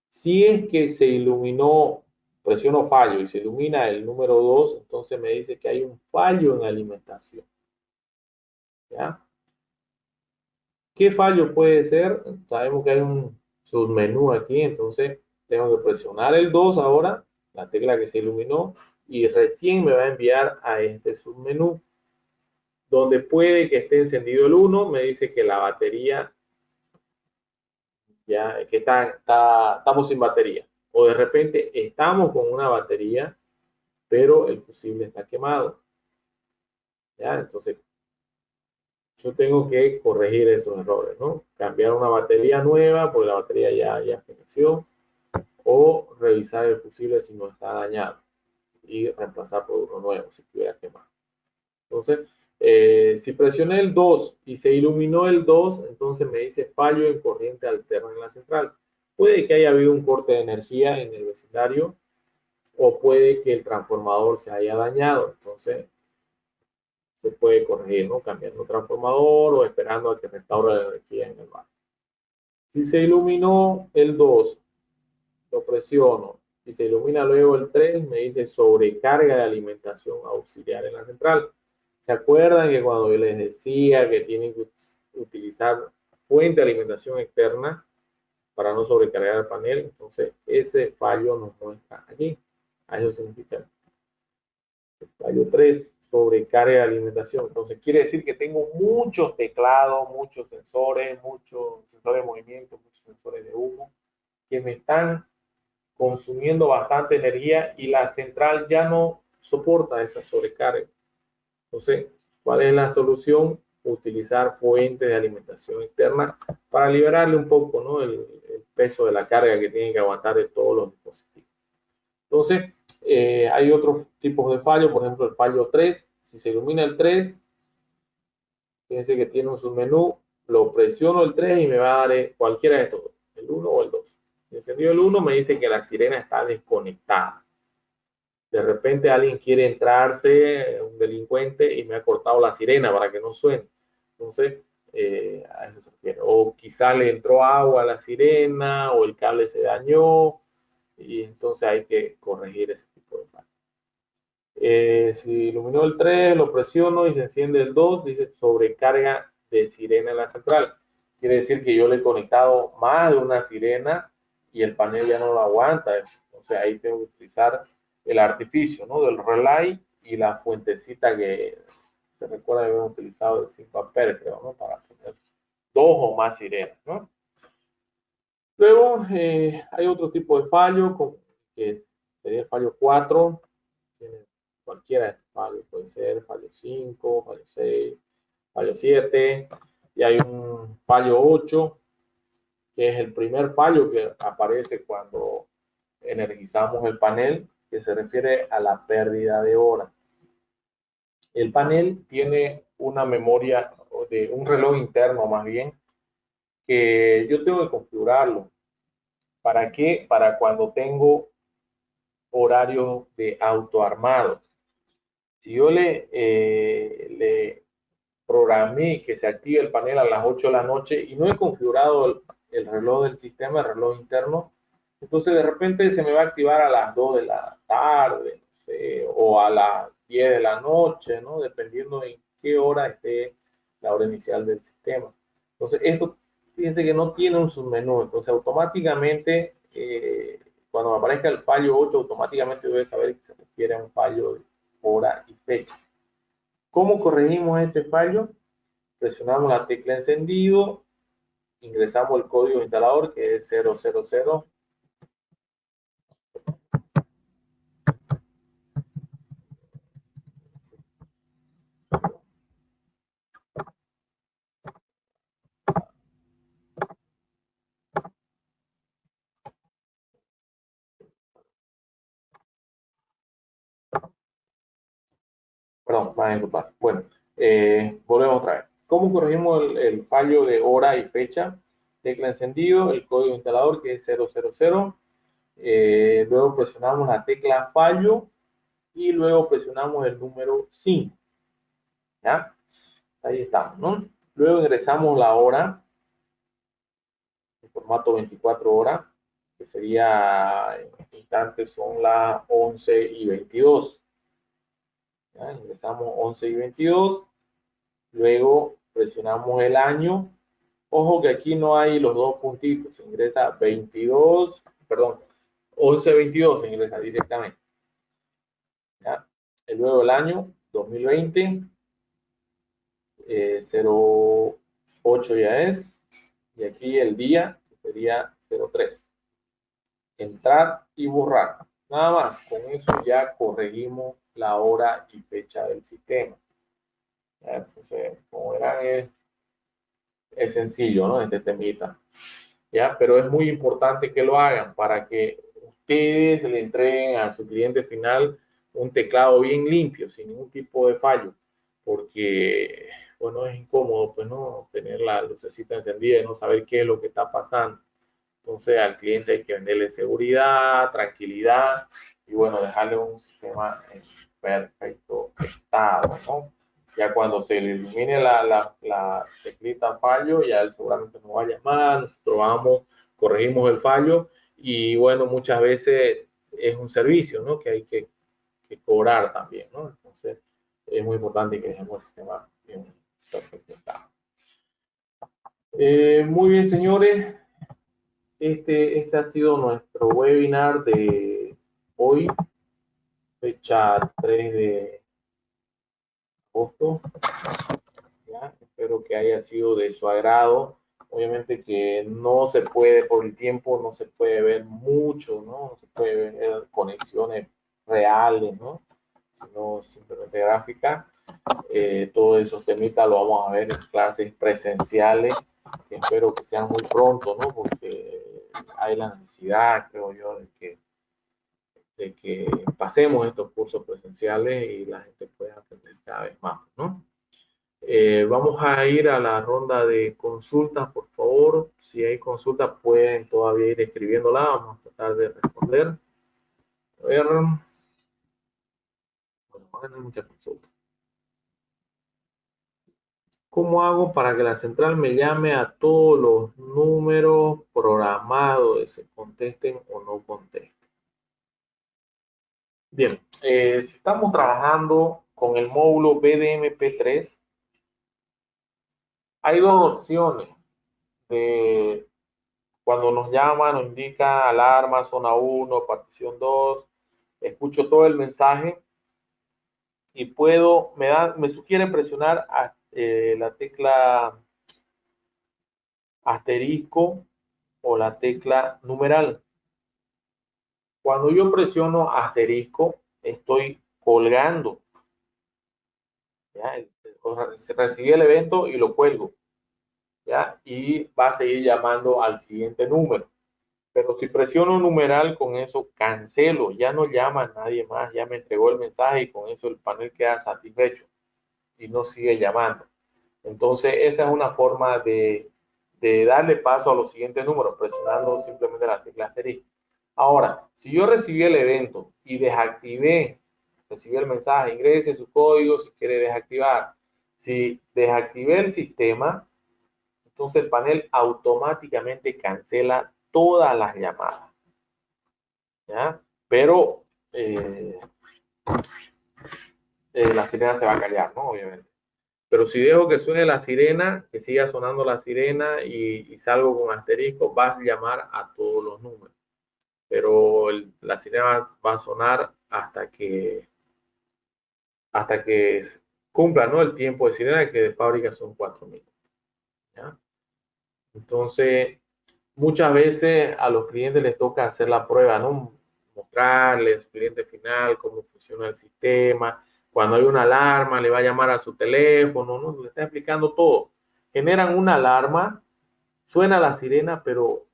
Si es que se iluminó, presiono fallo y se ilumina el número 2, entonces me dice que hay un fallo en alimentación. ¿Ya? ¿Qué fallo puede ser? Sabemos que hay un submenú aquí, entonces tengo que presionar el 2 ahora, la tecla que se iluminó, y recién me va a enviar a este submenú, donde puede que esté encendido el 1, me dice que la batería, ya que estamos sin batería, o de repente estamos con una batería, pero el fusible está quemado. ¿Ya? Entonces, yo tengo que corregir esos errores, ¿no? Cambiar una batería nueva, porque la batería ya feneció. o revisar el fusible si no está dañado y reemplazar por uno nuevo si estuviera quemado. Entonces, si presioné el 2 y se iluminó el 2, entonces me dice fallo en corriente alterna en la central. Puede que haya habido un corte de energía en el vecindario o puede que el transformador se haya dañado. Entonces, se puede corregir, ¿no? Cambiando el transformador o esperando a que restaure la energía en el barrio. Si se iluminó el 2, lo presiono y se ilumina luego el 3, me dice sobrecarga de alimentación auxiliar en la central. ¿Se acuerdan que cuando yo les decía que tienen que utilizar fuente de alimentación externa para no sobrecargar el panel? Entonces, ese fallo nos muestra aquí. A eso significa el fallo 3, sobrecarga de alimentación. Entonces, quiere decir que tengo muchos teclados, muchos sensores de movimiento, muchos sensores de humo que me están consumiendo bastante energía y la central ya no soporta esa sobrecarga. Entonces, ¿cuál es la solución? Utilizar fuentes de alimentación externa para liberarle un poco, ¿no? el peso de la carga que tienen que aguantar de todos los dispositivos. Entonces, hay otros tipos de fallos, por ejemplo, el fallo 3. Si se ilumina el 3, fíjense que tiene un submenú, lo presiono el 3 y me va a dar cualquiera de estos, el 1 o el 2. Si encendido el 1, me dice que la sirena está desconectada. De repente alguien quiere entrarse, un delincuente, y me ha cortado la sirena para que no suene. Entonces, a eso se refiere. O quizá le entró agua a la sirena, o el cable se dañó, y entonces hay que corregir ese tipo de fallos. Si iluminó el 3, lo presiono y se enciende el 2, dice sobrecarga de sirena en la central. Quiere decir que yo le he conectado más de una sirena y el panel ya no lo aguanta. Entonces ahí tengo que utilizar el artificio, ¿no? Del relay y la fuentecita que se recuerda que habíamos utilizado de 5 amperes, creo, ¿no? Para tener dos o más sirenas, ¿no? Luego hay otro tipo de fallo, que sería el fallo 4, cualquiera de estos fallos, puede ser fallo 5, fallo 6, fallo 7, y hay un fallo 8, que es el primer fallo que aparece cuando energizamos el panel, que se refiere a la pérdida de hora. El panel tiene una memoria de un reloj interno más bien, que yo tengo que configurarlo. ¿Para qué? Para cuando tengo horarios de autoarmado. Si yo le programé que se active el panel a las 8 de la noche y no he configurado el reloj del sistema, el reloj interno, entonces de repente se me va a activar a las 2 de la tarde, no sé, o a las 10 de la noche, ¿no? Dependiendo en qué hora esté la hora inicial del sistema. Entonces, esto, fíjense que no tiene un submenú, entonces automáticamente, cuando me aparezca el fallo 8, automáticamente debe saber que se refiere a un fallo de hora y fecha. ¿Cómo corregimos este fallo? Presionamos la tecla encendido, ingresamos el código instalador que es 000. Perdón, más en lugar. Bueno, volvemos otra vez. ¿Cómo corregimos el fallo de hora y fecha? Tecla encendido, el código instalador que es 000. Luego presionamos la tecla fallo y luego presionamos el número 5. ¿Ya? Ahí estamos, ¿no? Luego ingresamos la hora en formato 24 horas, que sería en este instante son las 11:22. ¿Ya? Ingresamos 11:22, luego presionamos el año. Ojo que aquí no hay los dos puntitos, se ingresa 22, perdón, 11:22 se ingresa directamente. ¿Ya? Y luego el año 2020, 08 ya es, y aquí el día sería 03. Entrar y borrar. Nada más, con eso ya corregimos la hora y fecha del sistema. ¿Ya? Entonces, como verán, es sencillo, ¿no? Este temita. ¿Ya? Pero es muy importante que lo hagan para que ustedes le entreguen a su cliente final un teclado bien limpio, sin ningún tipo de fallo, porque, bueno, es incómodo, pues, ¿no? Tener la lucecita encendida y no saber qué es lo que está pasando. Entonces, al cliente hay que venderle seguridad, tranquilidad y, bueno, dejarle un sistema en perfecto estado, ¿no? Ya cuando se le ilumine la teclita fallo, ya él seguramente nos va a llamar, nosotros vamos, corregimos el fallo y, bueno, muchas veces es un servicio, ¿no? Que hay que cobrar también, ¿no? Entonces, es muy importante que dejemos el sistema en perfecto estado. Muy bien, señores. Este ha sido nuestro webinar de hoy, fecha 3 de agosto. ¿Ya? Espero que haya sido de su agrado. Obviamente que no se puede, por el tiempo, no se puede ver mucho, ¿no? No se puede ver conexiones reales, ¿no? Sino simplemente gráficas. Todos esos temitas lo vamos a ver en clases presenciales, que espero que sean muy pronto, ¿no? Porque hay la necesidad, creo yo, de que pasemos estos cursos presenciales y la gente pueda aprender cada vez más, ¿no? Vamos a ir a la ronda de consultas, por favor. Si hay consultas, pueden todavía ir escribiéndola. Vamos a tratar de responder. A ver, bueno, no hay muchas consultas. ¿Cómo hago para que la central me llame a todos los números programados, se contesten o no contesten? Bien, si estamos trabajando con el módulo BDMP3, hay dos opciones. Cuando nos llama, nos indica alarma, zona 1, partición 2, escucho todo el mensaje y me sugiere presionar la tecla asterisco o la tecla numeral. Cuando yo presiono asterisco, estoy colgando. ¿Ya? Recibí el evento y lo cuelgo. ¿Ya? Y va a seguir llamando al siguiente número. Pero si presiono un numeral, con eso cancelo, ya no llama a nadie más, ya me entregó el mensaje y con eso el panel queda satisfecho y no sigue llamando. Entonces, esa es una forma de darle paso a los siguientes números, presionando simplemente la tecla asterisco. Ahora, si yo recibí el evento y recibí el mensaje, ingrese su código si quiere desactivar. Si desactivé el sistema, entonces el panel automáticamente cancela todas las llamadas. ¿Ya? Pero la sirena se va a callar, ¿no? Obviamente. Pero si dejo que suene la sirena, que siga sonando la sirena y salgo con asterisco, va a llamar a todos los números. Pero la sirena va a sonar hasta que cumpla, ¿no? El tiempo de sirena, que de fábrica son 4 minutos. ¿Ya? Entonces, muchas veces a los clientes les toca hacer la prueba, ¿no? Mostrarles al cliente final cómo funciona el sistema. Cuando hay una alarma, le va a llamar a su teléfono, ¿no? Le está explicando todo. Generan una alarma, suena la sirena, pero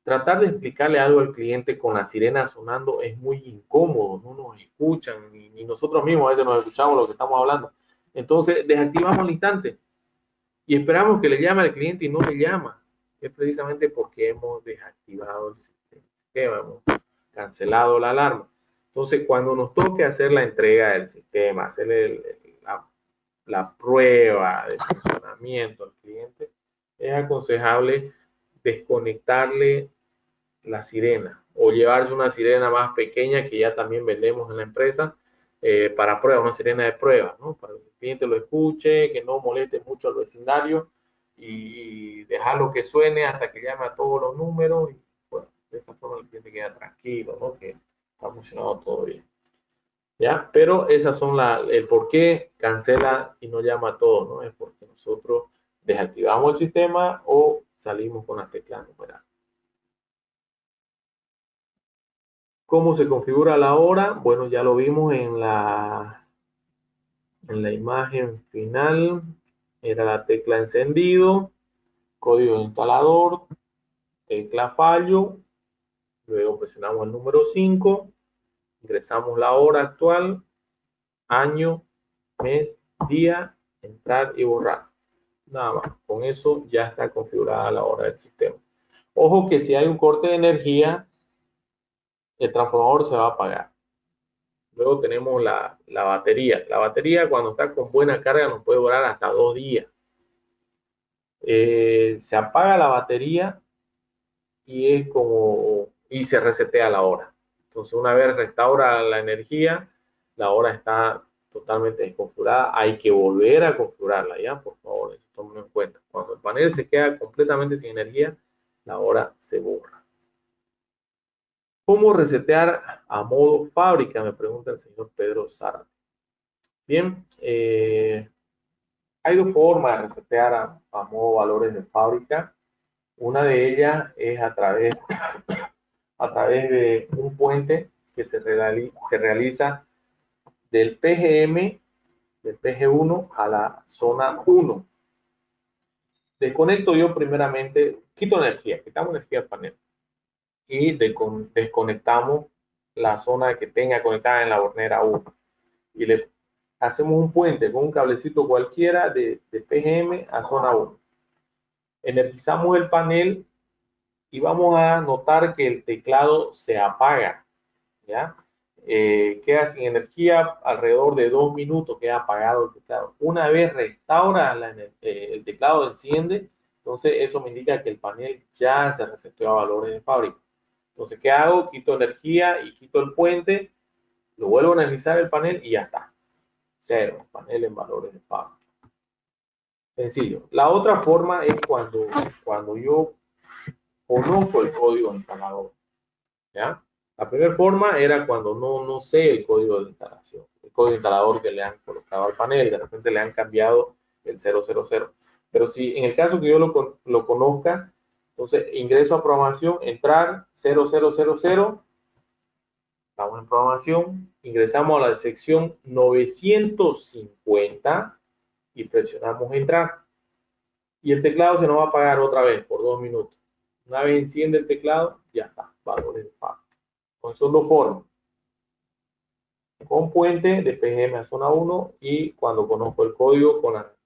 tratar de explicarle algo al cliente con la sirena sonando es muy incómodo, no nos escuchan, ni nosotros mismos a veces nos escuchamos lo que estamos hablando. Entonces, desactivamos al instante y esperamos que le llame al cliente y no le llama. Es precisamente porque hemos desactivado el sistema, hemos cancelado la alarma. Entonces, cuando nos toque hacer la entrega del sistema, hacerle la prueba de funcionamiento al cliente, es aconsejable desconectarle la sirena o llevarse una sirena más pequeña que ya también vendemos en la empresa para prueba, una sirena de prueba, ¿no? Para que el cliente lo escuche, que no moleste mucho al vecindario y dejarlo que suene hasta que llame a todos los números y bueno, de esa forma el cliente queda tranquilo, ¿no? Que está funcionando todo bien. ¿Ya? Pero esas son el por qué cancela y no llama a todos, ¿no? Es porque nosotros desactivamos el sistema o salimos con las teclas numeradas. ¿Cómo se configura la hora? Bueno, ya lo vimos en la imagen final. Era la tecla encendido, código de instalador, tecla fallo, Luego presionamos el número 5, ingresamos la hora actual, año, mes, día, entrar y borrar. Nada más, con eso ya está configurada la hora del sistema. Ojo que si hay un corte de energía, el transformador se va a apagar. Luego tenemos la batería. La batería cuando está con buena carga nos puede durar hasta 2 días. Se apaga la batería y se resetea la hora. Entonces una vez restaura la energía, la hora está totalmente desconfigurada. Hay que volver a configurarla, ya, por favor, eso tómenlo en cuenta. Cuando el panel se queda completamente sin energía, la hora se borra. ¿Cómo resetear a modo fábrica? Me pregunta el señor Pedro Zárate. Bien, hay dos formas de resetear a modo valores de fábrica. Una de ellas es a través de un puente que se realiza del PGM, del PG1 a la zona 1. Desconecto yo primeramente, quito energía, quitamos energía al panel y desconectamos la zona que tenga conectada en la hornera 1 y le hacemos un puente con un cablecito cualquiera de PGM a zona 1. Energizamos el panel y vamos a notar que el teclado se apaga, ¿ya? Queda sin energía alrededor de 2 minutos, queda apagado el teclado. Una vez restaura el teclado enciende, entonces eso me indica que el panel ya se reseteó a valores de fábrica. Entonces, ¿qué hago? Quito energía y quito el puente, lo vuelvo a energizar el panel y ya está. Cero, panel en valores de fábrica. Sencillo. La otra forma es cuando yo conozco el código instalador, ¿ya? La primera forma era cuando no sé el código de instalación, el código instalador que le han colocado al panel, de repente le han cambiado el 000. Pero si en el caso que yo lo conozca, entonces ingreso a programación, entrar 0000, estamos en programación, ingresamos a la sección 950 y presionamos entrar. Y el teclado se nos va a apagar otra vez por 2 minutos. Una vez enciende el teclado, ya está, valores de pago. Con son dos formas. Con puente de PGM a zona 1 y cuando conozco el código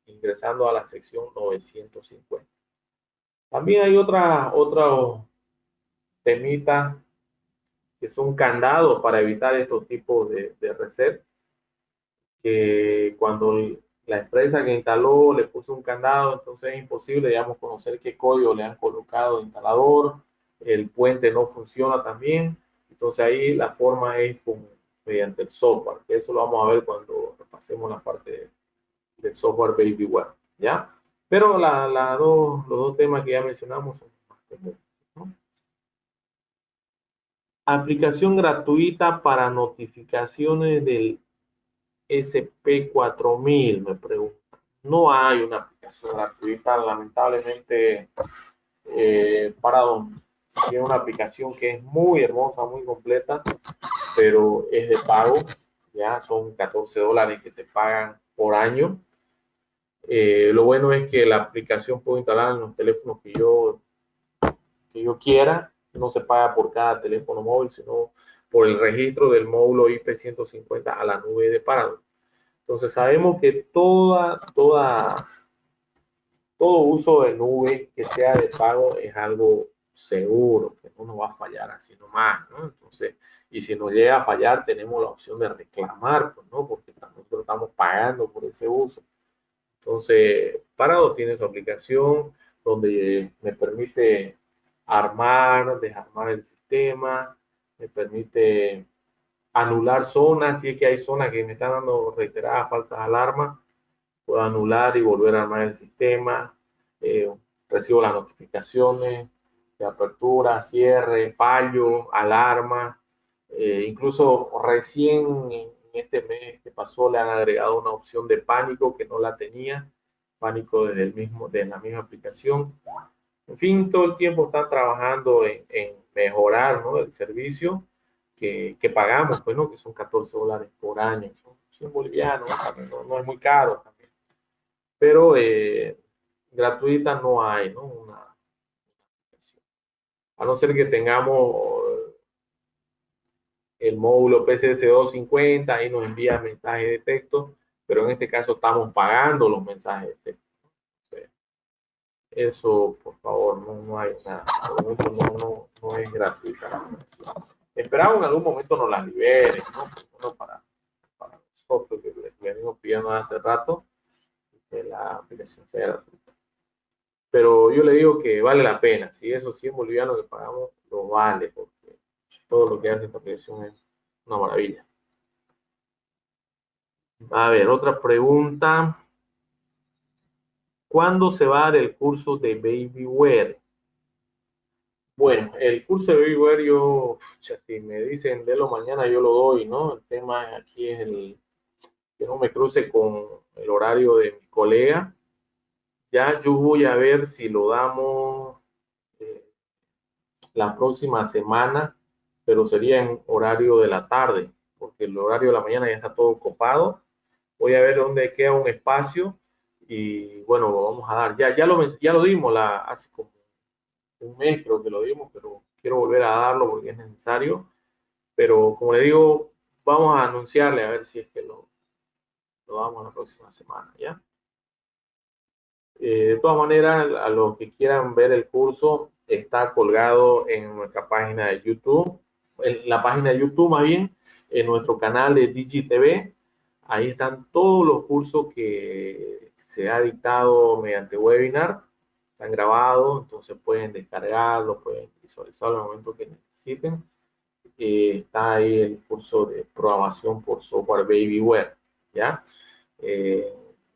ingresando a la sección 950. También hay otros temitas que son candados para evitar estos tipos de reset, que cuando la empresa que instaló le puso un candado, entonces es imposible, digamos, conocer qué código le han colocado al instalador, el puente no funciona también, entonces ahí la forma es mediante el software, que eso lo vamos a ver cuando repasemos la parte del software Babyware, ¿ya? Pero los dos temas que ya mencionamos son más comunes, ¿no? Aplicación gratuita para notificaciones del SP4000, me pregunto. No hay una aplicación gratuita, lamentablemente. Paradon tiene una aplicación que es muy hermosa, muy completa, pero es de pago. Ya son $14 que se pagan por año. Lo bueno es que la aplicación puedo instalar en los teléfonos que yo quiera. No se paga por cada teléfono móvil, sino por el registro del módulo IP150 a la nube de Paradon. Entonces sabemos que todo uso de nube que sea de pago es algo seguro, que no nos va a fallar así nomás, ¿no? Entonces, y si nos llega a fallar, tenemos la opción de reclamar, pues, ¿no? Porque nosotros estamos pagando por ese uso. Entonces, Parado tiene su aplicación donde me permite desarmar el sistema, me permite anular zonas, si es que hay zonas que me están dando reiteradas falsas alarmas, puedo anular y volver a armar el sistema, eh, recibo las notificaciones de apertura, cierre, fallo, alarma, incluso recién en este mes que pasó le han agregado una opción de pánico que no la tenía, pánico de la misma aplicación. En fin, todo el tiempo están trabajando en mejorar, ¿no?, el servicio que pagamos, pues, ¿no?, que son $14 por año, son bolivianos, no es muy caro también, pero gratuita no hay, ¿no? Una aplicación. A no ser que tengamos el módulo PCS250, ahí nos envía mensajes de texto, pero en este caso estamos pagando los mensajes de texto. Eso, por favor, no hay nada. Por el momento no es gratuita. Esperamos en algún momento nos las liberen, ¿no? Bueno, para nosotros que les venimos pidiendo hace rato que la aplicación sea gratuita. Pero yo le digo que vale la pena. Si esos 100 bolivianos que pagamos, lo vale, porque todo lo que hace esta aplicación es una maravilla. A ver, otra pregunta. ¿Cuándo se va a dar el curso de Babywear? Bueno, el curso de Babywear si me dicen de lo mañana, yo lo doy, ¿no? El tema aquí es que no me cruce con el horario de mi colega. Ya yo voy a ver si lo damos eh, la próxima semana, pero sería en horario de la tarde, porque el horario de la mañana ya está todo copado. Voy a ver dónde queda un espacio y bueno, lo vamos a dar. Ya lo dimos hace como un mes, creo que lo dimos, pero quiero volver a darlo porque es necesario. Pero como le digo, vamos a anunciarle a ver si es que lo damos la próxima semana, ¿ya? De todas maneras, a los que quieran ver el curso, está colgado en nuestra página de YouTube, en la página de YouTube más bien, en nuestro canal de DigiTV. Ahí están todos los cursos que se ha dictado mediante webinar, están grabados, entonces pueden descargarlos, pueden visualizarlo en el momento que necesiten. Está ahí el curso de programación por software Babywear, ¿ya?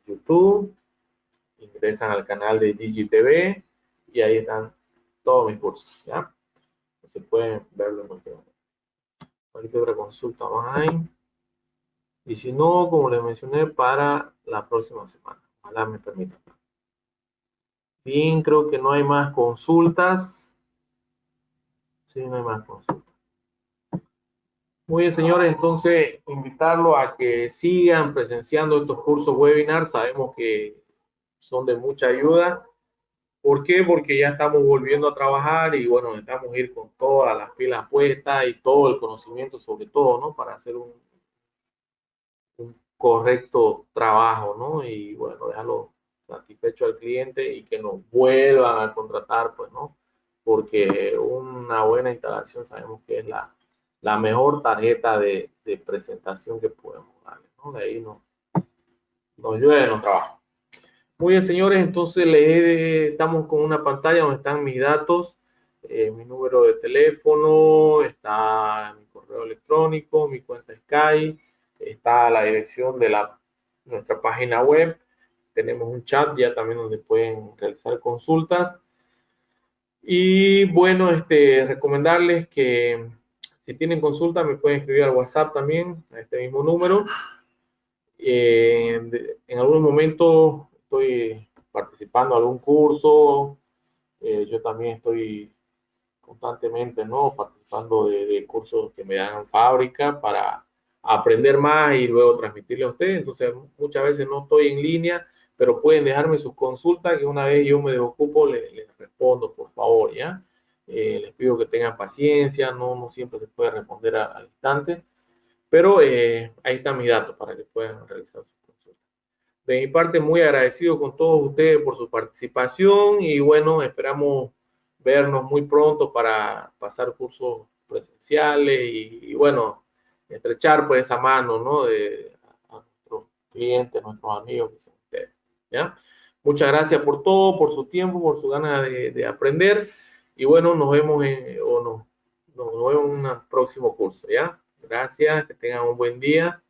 YouTube, ingresan al canal de DigiTV y ahí están todos mis cursos, ¿ya? Se pueden verlo en cualquier momento. Cualquier otra consulta más hay. Y si no, como les mencioné, para la próxima semana. Ojalá me permitan. Bien, creo que no hay más consultas. Sí, no hay más consultas. Muy bien, señores, entonces invitarlo a que sigan presenciando estos cursos webinar. Sabemos que son de mucha ayuda. ¿Por qué? Porque ya estamos volviendo a trabajar y bueno, necesitamos ir con todas las pilas puestas y todo el conocimiento sobre todo, ¿no? Para hacer un correcto trabajo, ¿no? Y bueno, dejarlo satisfecho al cliente y que nos vuelvan a contratar, pues, ¿no? Porque una buena instalación sabemos que es la mejor tarjeta de presentación que podemos darle, ¿no? De ahí nos llueve en los trabajos. Muy bien, señores, entonces estamos con una pantalla donde están mis datos, mi número de teléfono, está mi correo electrónico, mi cuenta Skype, está la dirección de nuestra página web, tenemos un chat ya también donde pueden realizar consultas. Y bueno, recomendarles que si tienen consulta me pueden escribir al WhatsApp también, a este mismo número. En algún momento estoy participando en algún curso, yo también estoy constantemente, ¿no? Participando de cursos que me dan en fábrica para aprender más y luego transmitirle a ustedes. Entonces, muchas veces no estoy en línea, pero pueden dejarme sus consultas que una vez yo me desocupo, les respondo, por favor, ¿ya? Les pido que tengan paciencia, no siempre se puede responder al instante, pero ahí están mis datos para que puedan realizar sus consultas. De mi parte, muy agradecido con todos ustedes por su participación y bueno, esperamos vernos muy pronto para pasar cursos presenciales y bueno, estrechar pues esa mano, ¿no? A nuestros clientes, nuestros amigos que son ustedes, ¿ya? Muchas gracias por todo, por su tiempo, por su ganas de aprender y bueno, nos vemos en un próximo curso, ¿ya? Gracias, que tengan un buen día.